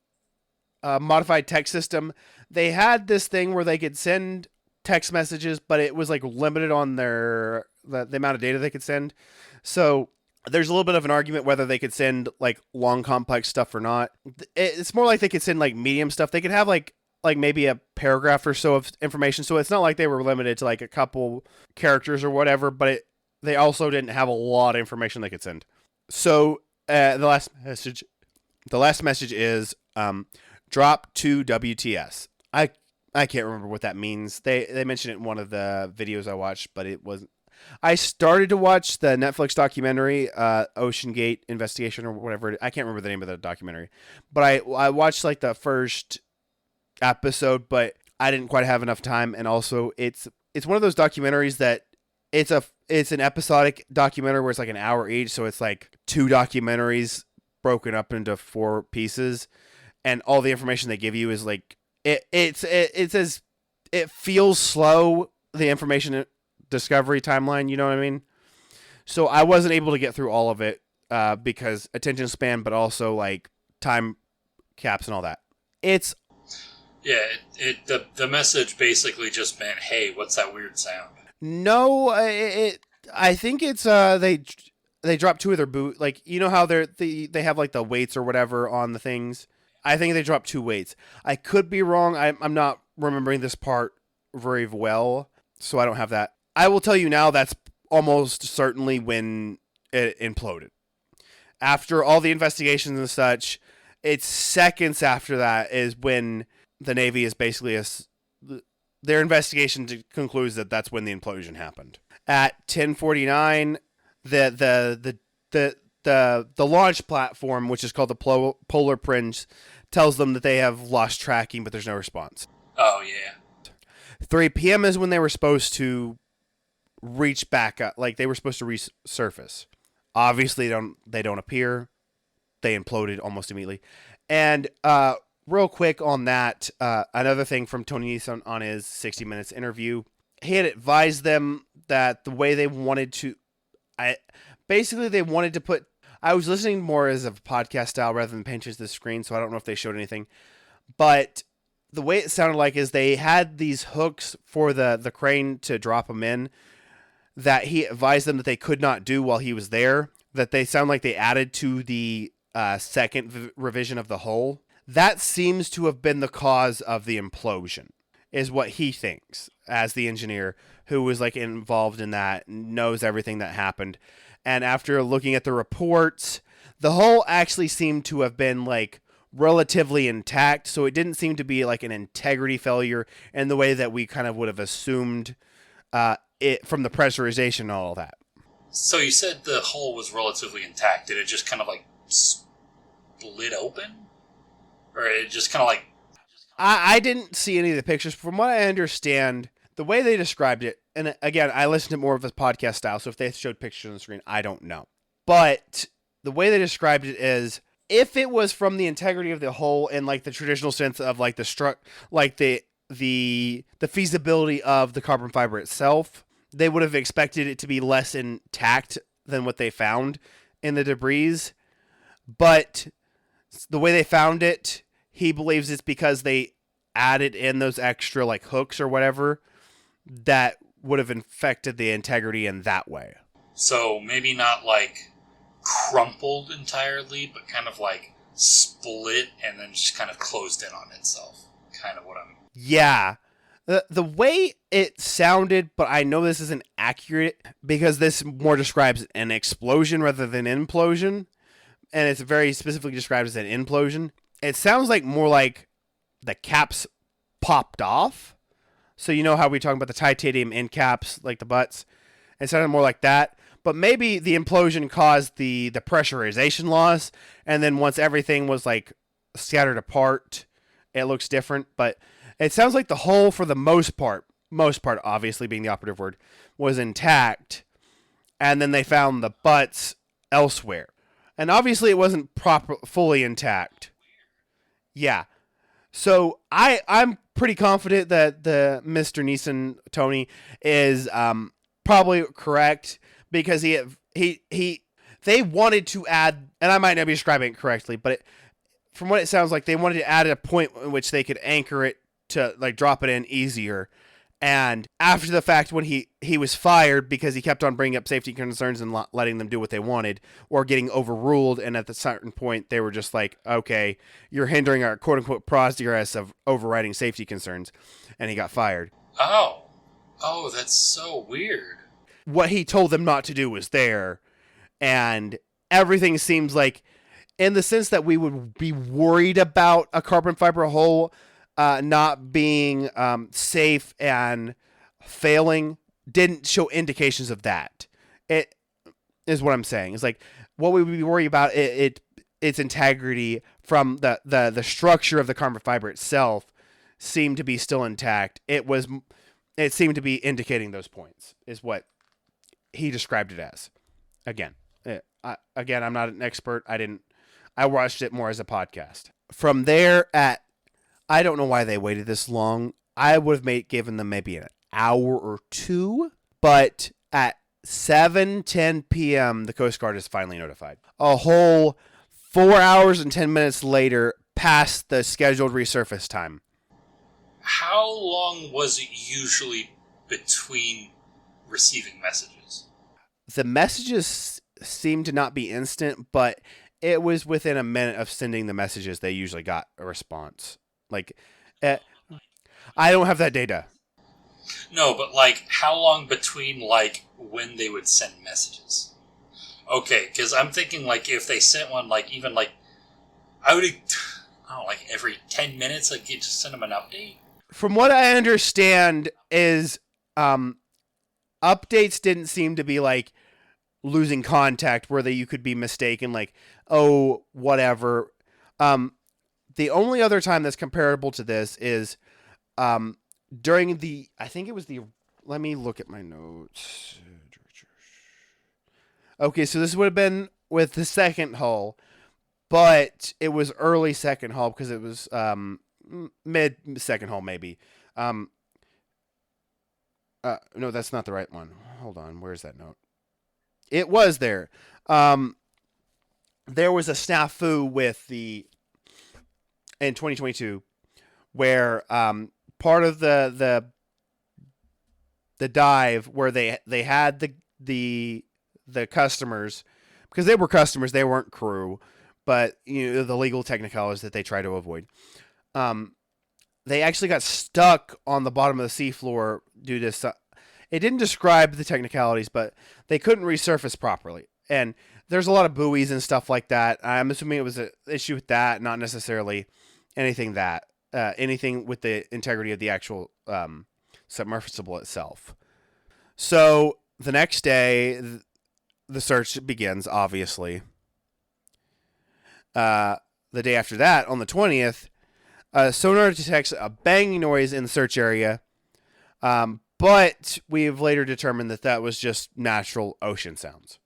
modified text system. They had this thing where they could send text messages, but it was limited on the amount of data they could send. So there's a little bit of an argument whether they could send long complex stuff or not. It's more like they could send medium stuff. They could have maybe a paragraph or so of information. So it's not like they were limited to a couple characters or whatever, but they also didn't have a lot of information they could send. So the last message is drop to WTS. I can't remember what that means. They mentioned it in one of the videos I watched, but it wasn't. I started to watch the Netflix documentary, OceanGate Investigation or whatever. I can't remember the name of the documentary, but I watched like the first episode, but I didn't quite have enough time. And also, it's one of those documentaries that it's an episodic documentary where it's like an hour each, so it's like 2 documentaries broken up into 4 pieces, and all the information they give you is like it feels slow. The information discovery timeline, you know what I mean? So I wasn't able to get through all of it because attention span, but also like time caps and all that. It's the message basically just meant, hey, what's that weird sound? no, I think it's they drop 2 of their boot, like you know how they have like the weights or whatever on the things. I think they drop 2 weights. I could be wrong. I'm not remembering this part very well, so I don't have that. I will tell you now that's almost certainly when it imploded. After all the investigations and such, it's seconds after that is when the Navy is basically their investigation concludes that that's when the implosion happened. At 10:49, the launch platform, which is called the Polar Prince, tells them that they have lost tracking, but there's no response. Oh yeah. 3 p.m. is when they were supposed to reach back up, like they were supposed to resurface. Obviously, they don't appear. They imploded almost immediately. And real quick on that, another thing from Tony Nese on his 60 Minutes interview, he had advised them that the way they wanted to, they wanted to put. I was listening more as a podcast style rather than paying attention to the screen, so I don't know if they showed anything, but the way it sounded like is they had these hooks for the crane to drop them in that he advised them that they could not do while he was there, that they sound like they added to the second revision of the hull. That seems to have been the cause of the implosion, is what he thinks, as the engineer who was like involved in that, knows everything that happened. And after looking at the reports, the hull actually seemed to have been like relatively intact, so it didn't seem to be like an integrity failure in the way that we kind of would have assumed it from the pressurization and all that. So you said the hull was relatively intact. Did it just kind of like split open? Or it just kind of like... I didn't see any of the pictures. From what I understand, the way they described it, and again, I listened to more of a podcast style, so if they showed pictures on the screen, I don't know. But the way they described it is, if it was from the integrity of the hull in like the traditional sense of like the feasibility of the carbon fiber itself, they would have expected it to be less intact than what they found in the debris. But the way they found it, he believes it's because they added in those extra like hooks or whatever that would have infected the integrity in that way. So maybe not like crumpled entirely, but kind of like split and then just kind of closed in on itself. Kind of what I'm... Yeah. The way it sounded, but I know this isn't accurate because this more describes an explosion rather than implosion, and it's very specifically described as an implosion. It sounds like more like the caps popped off. So you know how we talk about the titanium end caps, like the butts? It sounded more like that. But maybe the implosion caused the pressurization loss, and then once everything was like scattered apart, it looks different. But it sounds like the hull, for the most part obviously being the operative word, was intact, and then they found the butts elsewhere. And obviously it wasn't fully intact. Yeah. So I'm pretty confident that the Mr. Neeson, Tony, is probably correct, because they wanted to add, and I might not be describing it correctly, but from what it sounds like, they wanted to add a point in which they could anchor it to like drop it in easier. And after the fact, when he was fired because he kept on bringing up safety concerns and letting them do what they wanted, or getting overruled, and at the certain point they were just like, okay, you're hindering our quote-unquote progress of overriding safety concerns, and he got fired. Oh, that's so weird. What he told them not to do was there, and everything seems like, in the sense that we would be worried about a carbon fiber hull not being safe and failing didn't show indications of that. It is what I'm saying. It's like what we would be worried about its integrity from the structure of the carbon fiber itself seemed to be still intact. It seemed to be indicating those points is what he described it as. Again, I'm not an expert. I watched it more as a podcast. From there I don't know why they waited this long. I would have given them maybe an hour or two, but at 7:10 p.m. the Coast Guard is finally notified. A whole 4 hours and 10 minutes later, past the scheduled resurface time. How long was it usually between receiving messages? The messages seemed to not be instant, but it was within a minute of sending the messages they usually got a response. Like, I don't have that data. No, but like, how long between like when they would send messages? Okay, because I'm thinking like if they sent one like even like I don't know, like every 10 minutes, like you just send them an update. From what I understand is, updates didn't seem to be like losing contact where you could be mistaken, like, oh, whatever. The only other time that's comparable to this is during I think it was let me look at my notes. Okay, so this would have been with the second hull, but it was early second hull because it was mid second hull maybe. No, that's not the right one. Hold on, where's that note? It was there. There was a snafu with in 2022 where part of the dive where they had the customers, because they were customers, they weren't crew, but the legal technicalities that they try to avoid. They actually got stuck on the bottom of the seafloor due to it didn't describe the technicalities, but they couldn't resurface properly. And there's a lot of buoys and stuff like that. I'm assuming it was an issue with that, not necessarily anything with the integrity of the actual submersible itself. So the next day, the search begins, obviously. The day after that, on the 20th, sonar detects a banging noise in the search area, but we've later determined that was just natural ocean sounds.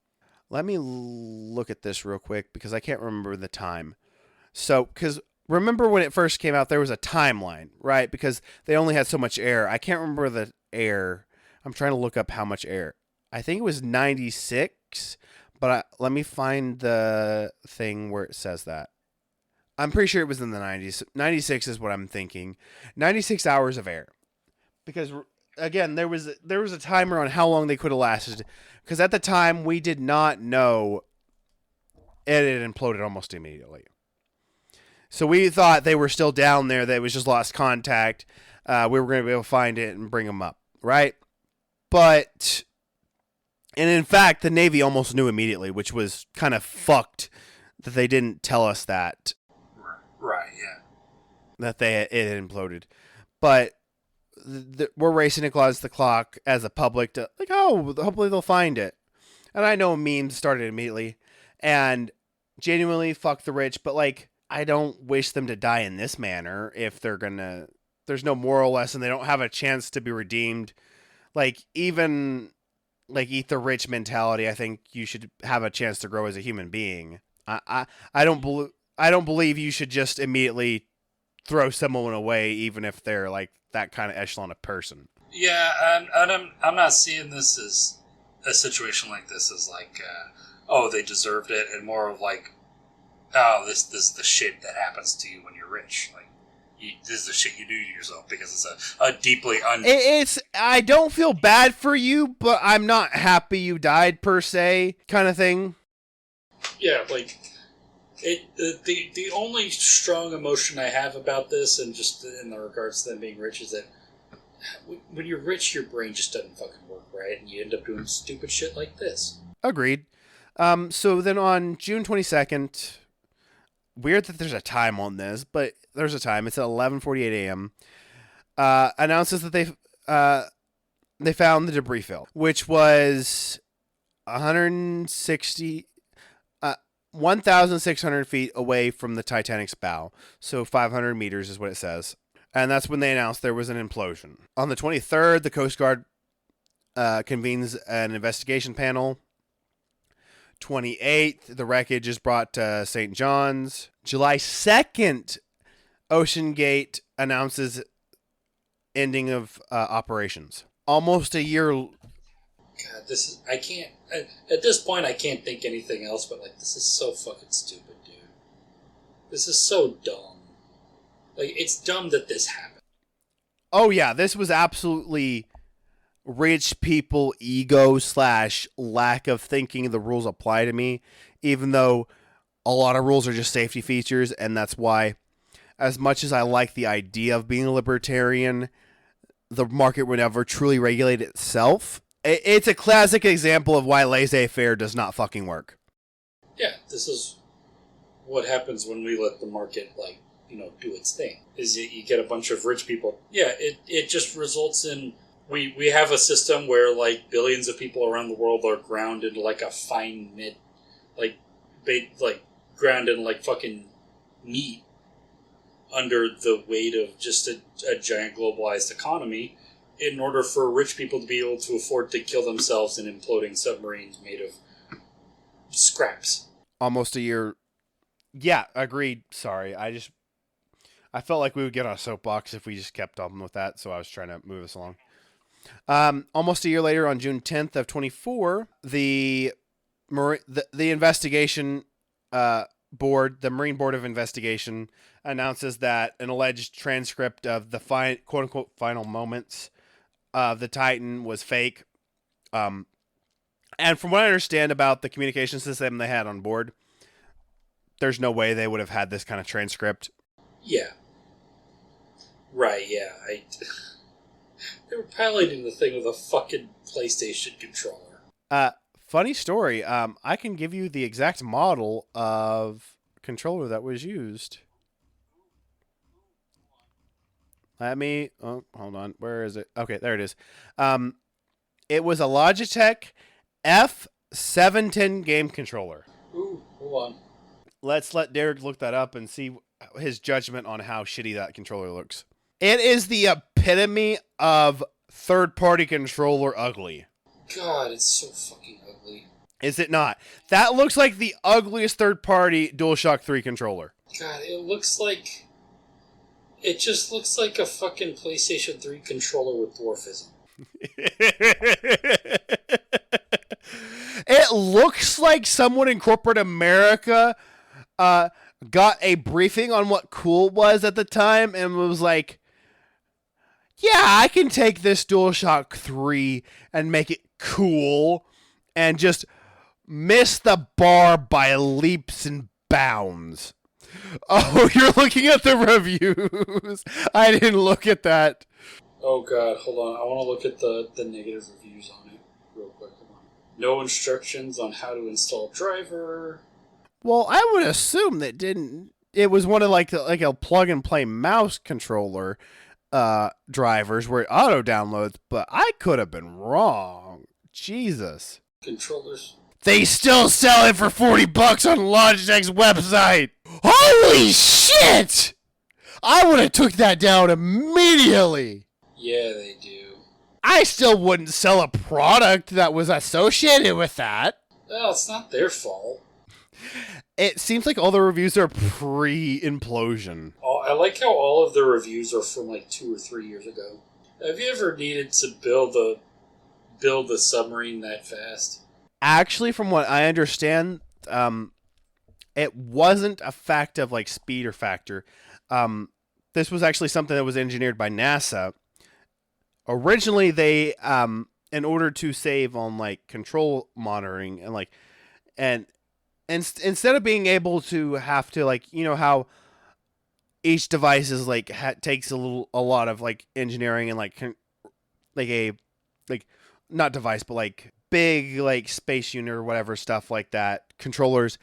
Let me look at this real quick because I can't remember the time. So, because remember when it first came out, there was a timeline, right? Because they only had so much air. I can't remember the air. I'm trying to look up how much air. I think it was 96, but let me find the thing where it says that. I'm pretty sure it was in the 90s. 96 is what I'm thinking. 96 hours of air. Because, again, there was a timer on how long they could have lasted. Because at the time, we did not know it had imploded almost immediately. So we thought they were still down there, that it was just lost contact. We were going to be able to find it and bring them up, right? But, and in fact, the Navy almost knew immediately, which was kind of fucked that they didn't tell us that. Right, yeah. That it had imploded. But we're racing against the clock as a public to, like, oh, hopefully they'll find it. And I know memes started immediately. And genuinely, fuck the rich. But, like, I don't wish them to die in this manner if they're gonna... There's no moral lesson. They don't have a chance to be redeemed. Like, even... like, eat the rich mentality, I think you should have a chance to grow as a human being. I don't believe you should just immediately throw someone away, even if they're like that kind of echelon of person. Yeah, and I'm not seeing this as a situation like this as like, oh, they deserved it, and more of like, oh, this is the shit that happens to you when you're rich. Like, this is the shit you do to yourself because it's a deeply I don't feel bad for you, but I'm not happy you died per se, kind of thing. Yeah, like the only strong emotion I have about this, and just in the regards to them being rich, is that when you're rich, your brain just doesn't fucking work right, and you end up doing stupid shit like this. Agreed. So then on June 22nd, weird that there's a time on this, but there's a time. It's at 11:48 a.m. Announces that they found the debris field, which was 160, 1,600 feet away from the Titanic's bow. So 500 meters is what it says. And that's when they announced there was an implosion. On the 23rd, the Coast Guard convenes an investigation panel. 28th, the wreckage is brought to St. John's. July 2nd, OceanGate announces ending of operations. Almost a year. God, I can't, at this point, I can't think anything else but, like, this is so fucking stupid, dude. This is so dumb. Like, it's dumb that this happened. Oh, yeah, this was absolutely rich people ego / lack of thinking the rules apply to me, even though a lot of rules are just safety features, and that's why, as much as I like the idea of being a libertarian, the market would never truly regulate itself. It's a classic example of why laissez-faire does not fucking work. Yeah, this is what happens when we let the market, like, do its thing. Is you get a bunch of rich people. Yeah, it just results in we have a system where, like, billions of people around the world are ground into, like, a fine ground in, like, fucking meat under the weight of just a giant globalized economy, in order for rich people to be able to afford to kill themselves in imploding submarines made of scraps. Almost a year. Yeah, agreed. Sorry. I felt like we would get on a soapbox if we just kept on with that, so I was trying to move us along. Almost a year later, on June 10th of 24, the investigation board, the Marine Board of Investigation, announces that an alleged transcript of the quote-unquote final moments of the Titan was fake. And from what I understand about the communication system they had on board, there's no way they would have had this kind of transcript. Yeah. Right, yeah. They were piloting the thing with a fucking PlayStation controller. Funny story. I can give you the exact model of controller that was used. Hold on. Where is it? Okay, there it is. It was a Logitech F710 game controller. Ooh, hold on. Let's let Derek look that up and see his judgment on how shitty that controller looks. It is the epitome of third-party controller ugly. God, it's so fucking ugly. Is it not? That looks like the ugliest third-party DualShock 3 controller. God, it just looks like a fucking PlayStation 3 controller with dwarfism. It looks like someone in corporate America got a briefing on what cool was at the time and was like, yeah, I can take this DualShock 3 and make it cool, and just miss the bar by leaps and bounds. Oh, you're looking at the reviews. I didn't look at that. Oh god, hold on. I want to look at the negative reviews on it real quick. Hold on. No instructions on how to install driver. Well, I would assume that it was one of like a plug and play mouse controller drivers where it auto downloads, but I could have been wrong. Jesus. Controllers. They still sell it for $40 on Logitech's website. Holy shit! I would have took that down immediately. Yeah, they do. I still wouldn't sell a product that was associated with that. Well, it's not their fault. It seems like all the reviews are pre-implosion. I like how all of the reviews are from like 2 or 3 years ago. Have you ever needed to build a submarine that fast? Actually, from what I understand, it wasn't a fact of like speed or factor. This was actually something that was engineered by NASA. Originally, they, in order to save on like control monitoring and instead of being able to have to like, you know how each device is like takes a lot of like engineering and like not device but like big like space unit or whatever stuff like that, controllers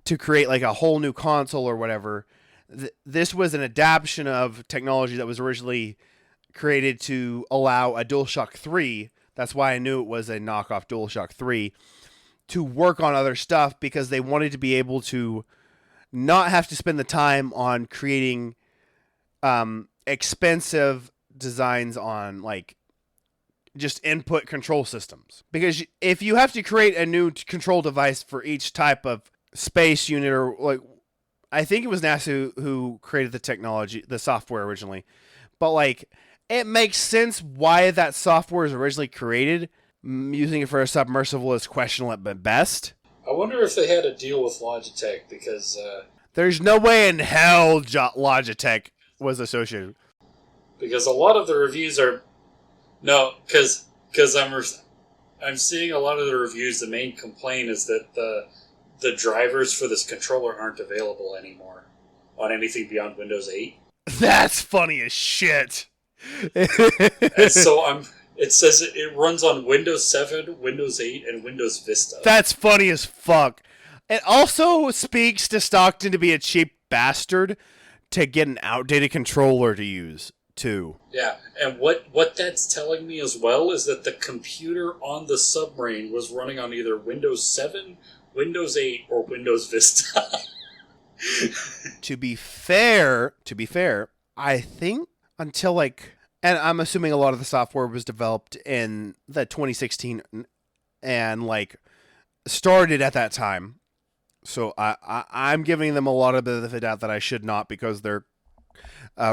to create like a whole new console or whatever. This was an adaptation of technology that was originally created to allow a DualShock 3. That's why I knew it was a knockoff DualShock 3 to work on other stuff, because they wanted to be able to not have to spend the time on creating expensive designs on like just input control systems. Because if you have to create a new control device for each type of space unit, or like, I think it was NASA who created the technology, the software originally, but like, it makes sense why that software was originally created. Using it for a submersible is questionable at best. I wonder if they had a deal with Logitech, because there's no way in hell Logitech was associated. Because a lot of the reviews are because I'm seeing a lot of the reviews. The main complaint is that the drivers for this controller aren't available anymore on anything beyond Windows 8. That's funny as shit. And so it says it runs on Windows 7, Windows 8, and Windows Vista. That's funny as fuck. It also speaks to Stockton to be a cheap bastard to get an outdated controller to use, too. Yeah, and what that's telling me as well is that the computer on the submarine was running on either Windows 7, Windows 8, or Windows Vista. To be fair, I think until like, and I'm assuming a lot of the software was developed in the 2016 and like started at that time. So I'm giving them a lot of benefit of the doubt that I should not, because they're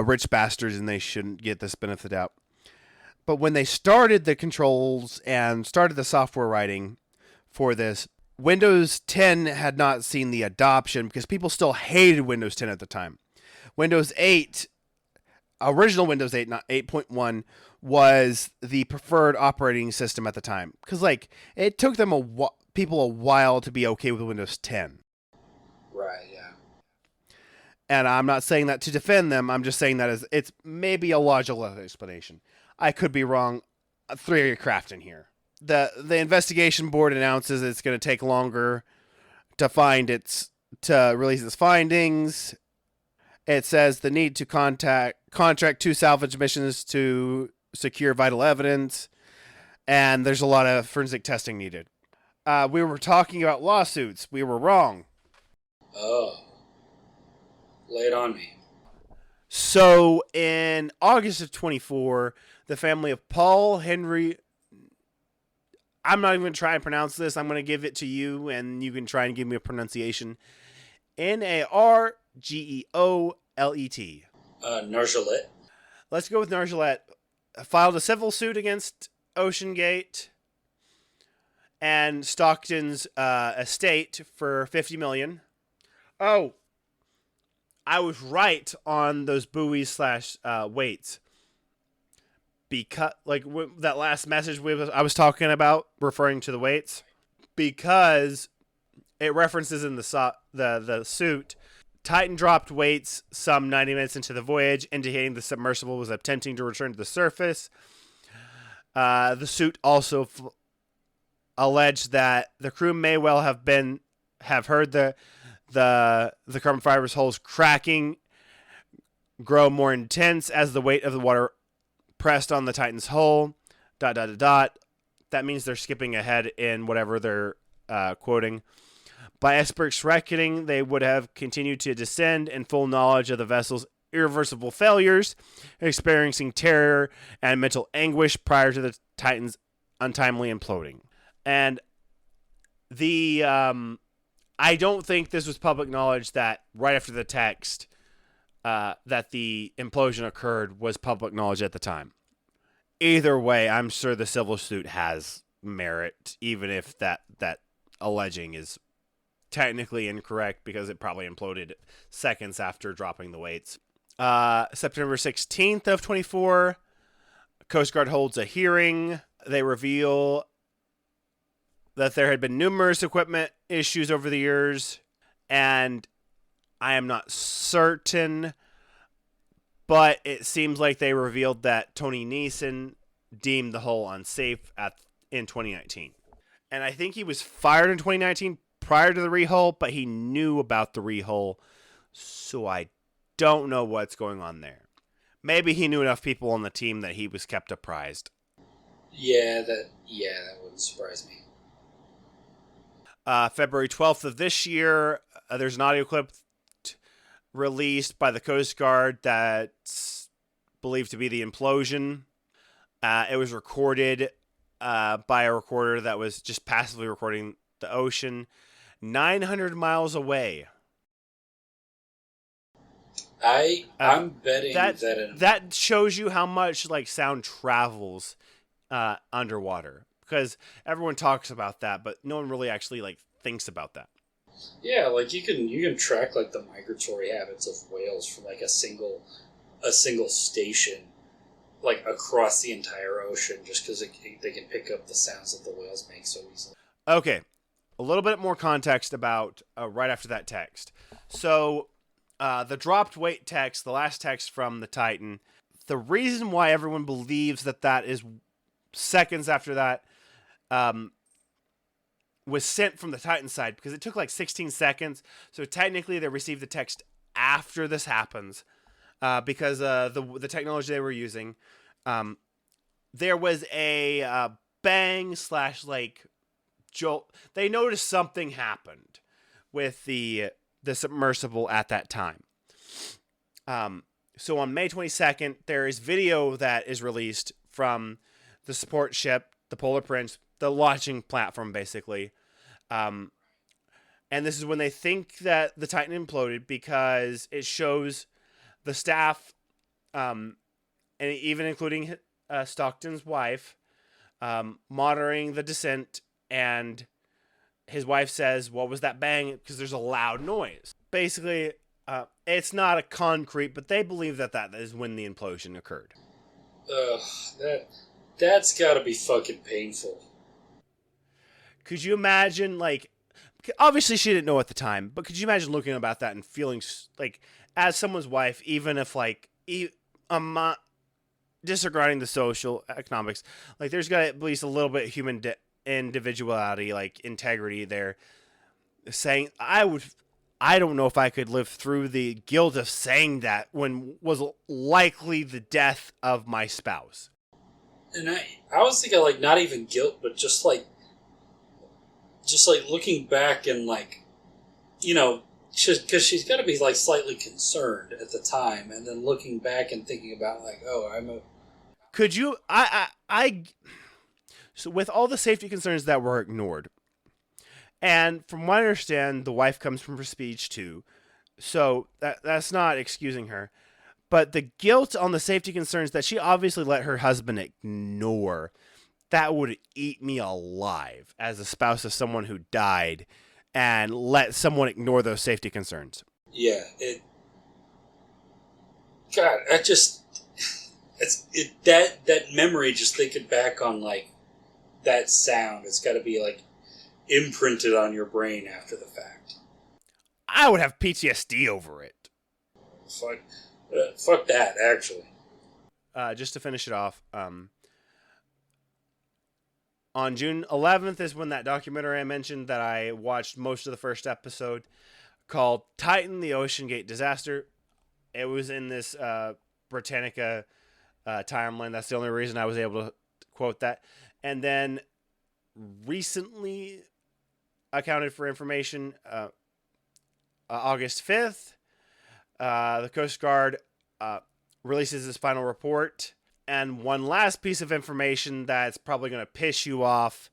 rich bastards and they shouldn't get this benefit of the doubt. But when they started the controls and started the software writing for this, Windows 10 had not seen the adoption because people still hated Windows 10 at the time. Windows 8, original Windows 8, not 8.1, was the preferred operating system at the time. Because like, it took them people a while to be okay with Windows 10. Right, yeah. And I'm not saying that to defend them. I'm just saying that it's maybe a logical explanation. I could be wrong. Theory of crafting here. The investigation board announces it's going to take longer to release its findings. It says the need to contract 2 salvage missions to secure vital evidence, and there's a lot of forensic testing needed. We were talking about lawsuits. We were wrong. Oh. Lay it on me. So, in August of 24, the family of Paul Henry... I'm not even going to try and pronounce this. I'm going to give it to you, and you can try and give me a pronunciation. Nargeolet. Nargeolet. Let's go with Nargeolet. Filed a civil suit against OceanGate and Stockton's estate for $50 million. Oh, I was right on those buoys / weights. Because, like, that last message I was talking about, referring to the weights, because it references in the suit, Titan dropped weights some 90 minutes into the voyage, indicating the submersible was attempting to return to the surface. The suit also alleged that the crew may well have heard the carbon fibers holes cracking grow more intense as the weight of the water pressed on the Titan's hull. ... That means they're skipping ahead in whatever they're quoting. By experts' reckoning, they would have continued to descend in full knowledge of the vessel's irreversible failures, experiencing terror and mental anguish prior to the Titan's untimely imploding. And I don't think this was public knowledge that right after the text that the implosion occurred was public knowledge at the time. Either way, I'm sure the civil suit has merit, even if that alleging is technically incorrect, because it probably imploded seconds after dropping the weights. September 16th of 24, Coast Guard holds a hearing. They reveal that there had been numerous equipment issues over the years, and I am not certain, but it seems like they revealed that Tony Neeson deemed the hull unsafe in 2019. And I think he was fired in 2019 prior to the rehull, but he knew about the rehull, so I don't know what's going on there. Maybe he knew enough people on the team that he was kept apprised. Yeah, that wouldn't surprise me. February 12th of this year, there's an audio clip released by the Coast Guard that's believed to be the implosion. It was recorded by a recorder that was just passively recording the ocean 900 miles away. I'm betting that shows you how much like sound travels underwater, because everyone talks about that, but no one really actually like thinks about that. Yeah, like you can track like the migratory habits of whales from like a single station, like across the entire ocean, just because they can pick up the sounds that the whales make so easily. Okay, a little bit more context about right after that text. So the dropped weight text, the last text from the Titan, the reason why everyone believes that is seconds after that was sent from the Titan side, because it took like 16 seconds. So technically they received the text after this happens, because the technology they were using, there was a bang / like jolt. They noticed something happened with the submersible at that time. So on May 22nd, there is video that is released from the support ship, the Polar Prince, the launching platform, basically. And this is when they think that the Titan imploded, because it shows the staff, and even including Stockton's wife, monitoring the descent, and his wife says, "What was that bang?" Because there's a loud noise. Basically, it's not a concrete, but they believe that is when the implosion occurred. That's got to be fucking painful. Could you imagine, like, obviously she didn't know at the time, but could you imagine looking about that and feeling like, as someone's wife, even if like, I'm not disregarding the social economics, like there's got at least a little bit of human individuality, like integrity there, saying, I don't know if I could live through the guilt of saying that when was likely the death of my spouse. And I was thinking like not even guilt, but just like looking back and like, you know, because she's got to be like slightly concerned at the time, and then looking back and thinking about like, oh, Could you? So with all the safety concerns that were ignored, and from what I understand, the wife comes from prestige too, so that's not excusing her. But the guilt on the safety concerns that she obviously let her husband ignore, that would eat me alive as a spouse of someone who died and let someone ignore those safety concerns. Yeah, God, that memory, just thinking back on like that sound, it's got to be like imprinted on your brain after the fact. I would have PTSD over it. Fuck that, actually. Just to finish it off, on June 11th is when that documentary I mentioned that I watched most of the first episode, called Titan, the OceanGate Disaster. It was in this Britannica timeline. That's the only reason I was able to quote that. And then recently accounted for information, August 5th, the Coast Guard releases its final report. And one last piece of information that's probably going to piss you off,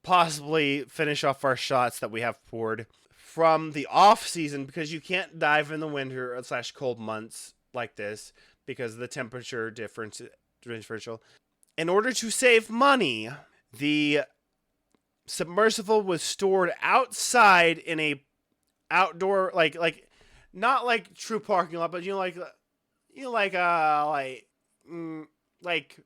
possibly finish off our shots that we have poured from the off season, because you can't dive in the winter / cold months like this because of the temperature differential. In order to save money, the submersible was stored outside in a outdoor, like not like true parking lot, but like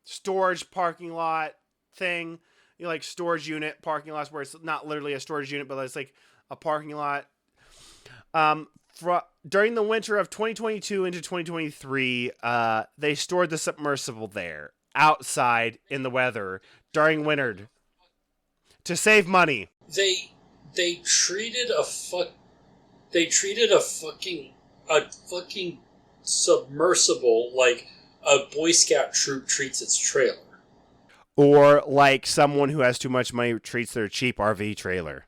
storage parking lot thing, like storage unit parking lots where it's not literally a storage unit, but it's like a parking lot. During the winter of 2022 into 2023, they stored the submersible there outside in the weather during winter to save money. They treated a fucking submersible like a Boy Scout troop treats its trailer. Or like someone who has too much money treats their cheap RV trailer.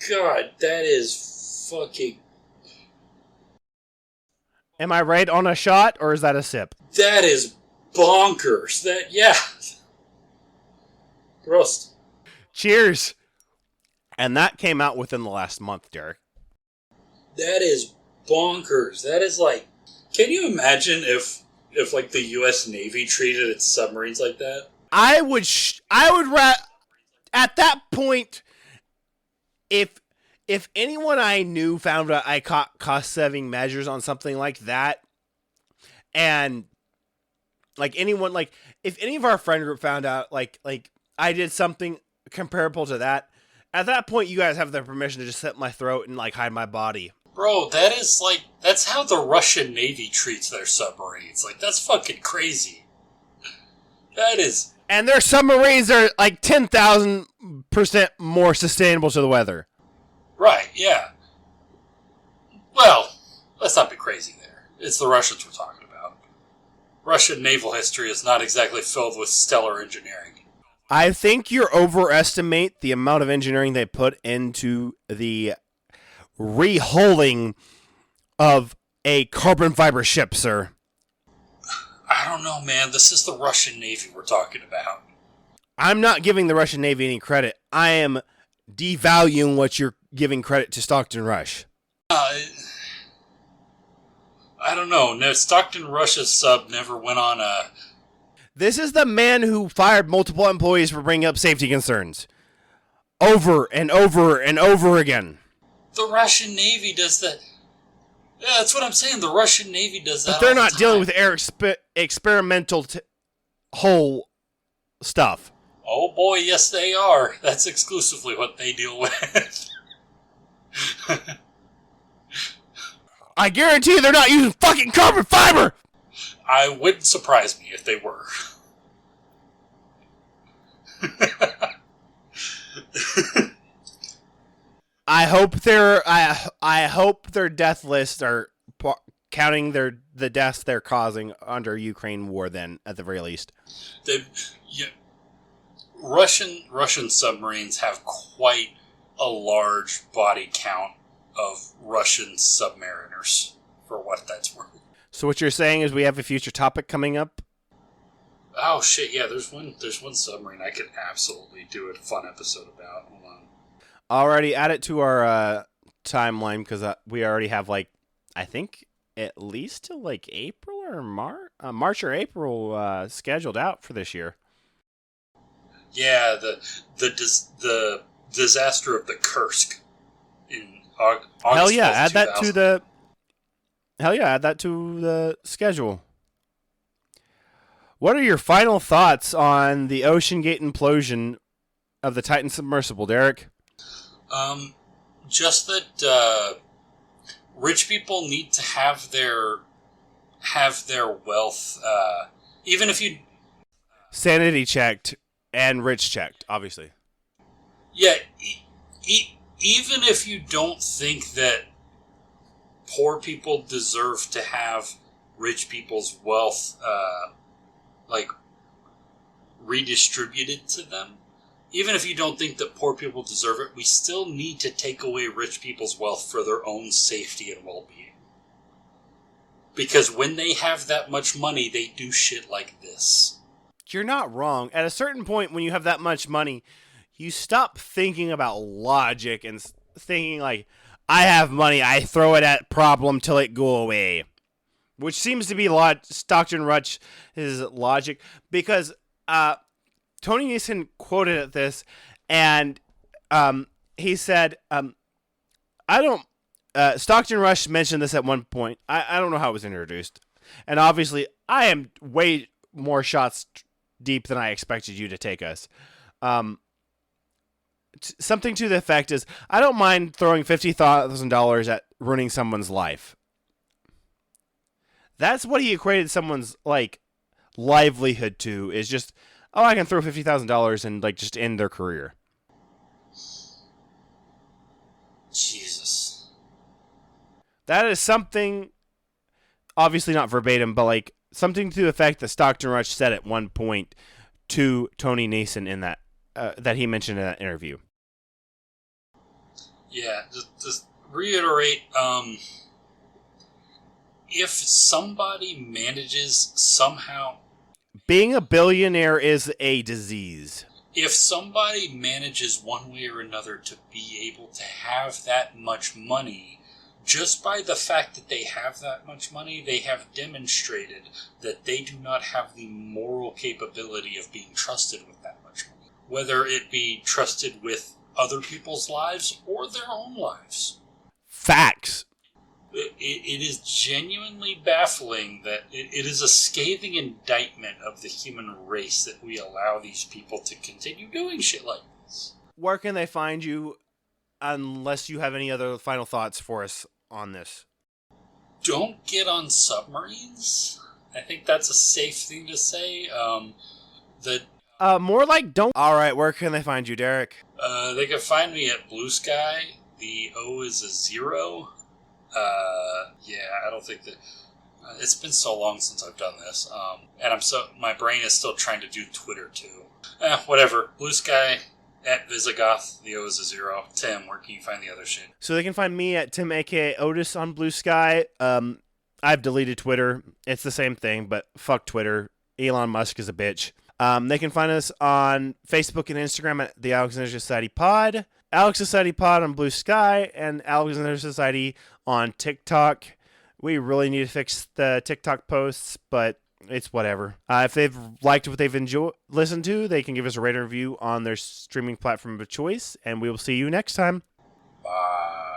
God, that is fucking... Am I right on a shot, or is that a sip? That is bonkers. Yeah. Gross. Cheers. And that came out within the last month, Derek. That is bonkers. That is like... Can you imagine if like the U.S. Navy treated its submarines like that? I would at that point, if anyone I knew found out I caught cost-saving measures on something like that, and like anyone, like if any of our friend group found out like I did something comparable to that, at that point you guys have the permission to just slit my throat and like hide my body. Bro, that's how the Russian Navy treats their submarines. Like, that's fucking crazy. That is... And their submarines are like 10,000% more sustainable to the weather. Right, yeah. Well, let's not be crazy there. It's the Russians we're talking about. Russian naval history is not exactly filled with stellar engineering. I think you overestimate the amount of engineering they put into the rehuling of a carbon fiber ship, sir. I don't know, man. This is the Russian Navy we're talking about. I'm not giving the Russian Navy any credit. I am devaluing what you're giving credit to Stockton Rush. I don't know. No, Stockton Rush's sub never went on a... This is the man who fired multiple employees for bringing up safety concerns. Over and over and over again. The Russian Navy does that... Yeah, that's what I'm saying. The Russian Navy does that. But they're all the not time. dealing with experimental whole stuff. Oh boy, yes they are. That's exclusively what they deal with. I guarantee they're not using fucking carbon fiber! I wouldn't surprise me if they were. I hope their death lists are counting the deaths they're causing under Ukraine war. Then, at the very least, Russian submarines have quite a large body count of Russian submariners, for what that's worth. So what you're saying is we have a future topic coming up? Oh shit! Yeah, there's one submarine I could absolutely do a fun episode about. Hold on. Already add it to our timeline because we already have I think at least till April or March or April scheduled out for this year. Yeah, the disaster of the Kursk in August. Hell yeah, add 2000. that to the schedule. What are your final thoughts on the OceanGate implosion of the Titan Submersible, Derek? Just that rich people need to have their wealth, even if you Sanity checked and rich checked, obviously. Yeah, even if you don't think that poor people deserve to have rich people's wealth, redistributed to them, even if you don't think that poor people deserve it, we still need to take away rich people's wealth for their own safety and well-being. Because when they have that much money, they do shit like this. You're not wrong. At a certain point, when you have that much money, you stop thinking about logic and thinking I have money, I throw it at problem till it go away. Which seems to be Stockton Rush's logic, because Tony Neeson quoted at this, and he said, Stockton Rush mentioned this at one point. I don't know how it was introduced. And obviously, I am way more shots deep than I expected you to take us. Something to the effect is, I don't mind throwing $50,000 at ruining someone's life. That's what he equated someone's livelihood to, is just, I can throw $50,000 and just end their career. Jesus. That is something obviously not verbatim, but like something to the effect that Stockton Rush said at one point to Tony Nason in that he mentioned in that interview. Yeah, just reiterate, if somebody manages somehow... Being a billionaire is a disease. If somebody manages one way or another to be able to have that much money, just by the fact that they have that much money, they have demonstrated that they do not have the moral capability of being trusted with that much money. Whether it be trusted with other people's lives or their own lives. Facts. It is genuinely baffling that it is a scathing indictment of the human race that we allow these people to continue doing shit like this. Where can they find you, unless you have any other final thoughts for us on this? Don't get on submarines. I think that's a safe thing to say. More like don't. All right, where can they find you, Derek? They can find me at Blue Sky. The O is a 0. I don't think that... it's been so long since I've done this. And my brain is still trying to do Twitter, too. Whatever. Blue Sky, at Visigoth, the O is a 0. Tim, where can you find the other shit? So they can find me at Tim, a.k.a. Otis, on Blue Sky. I've deleted Twitter. It's the same thing, but fuck Twitter. Elon Musk is a bitch. They can find us on Facebook and Instagram at the Alexander Society Pod, Alex Society Pod on Blue Sky, and Alexander Society on TikTok. We really need to fix the TikTok posts, but it's whatever. If they've liked what they've listened to, they can give us a rating review on their streaming platform of choice, and we will see you next time. Bye.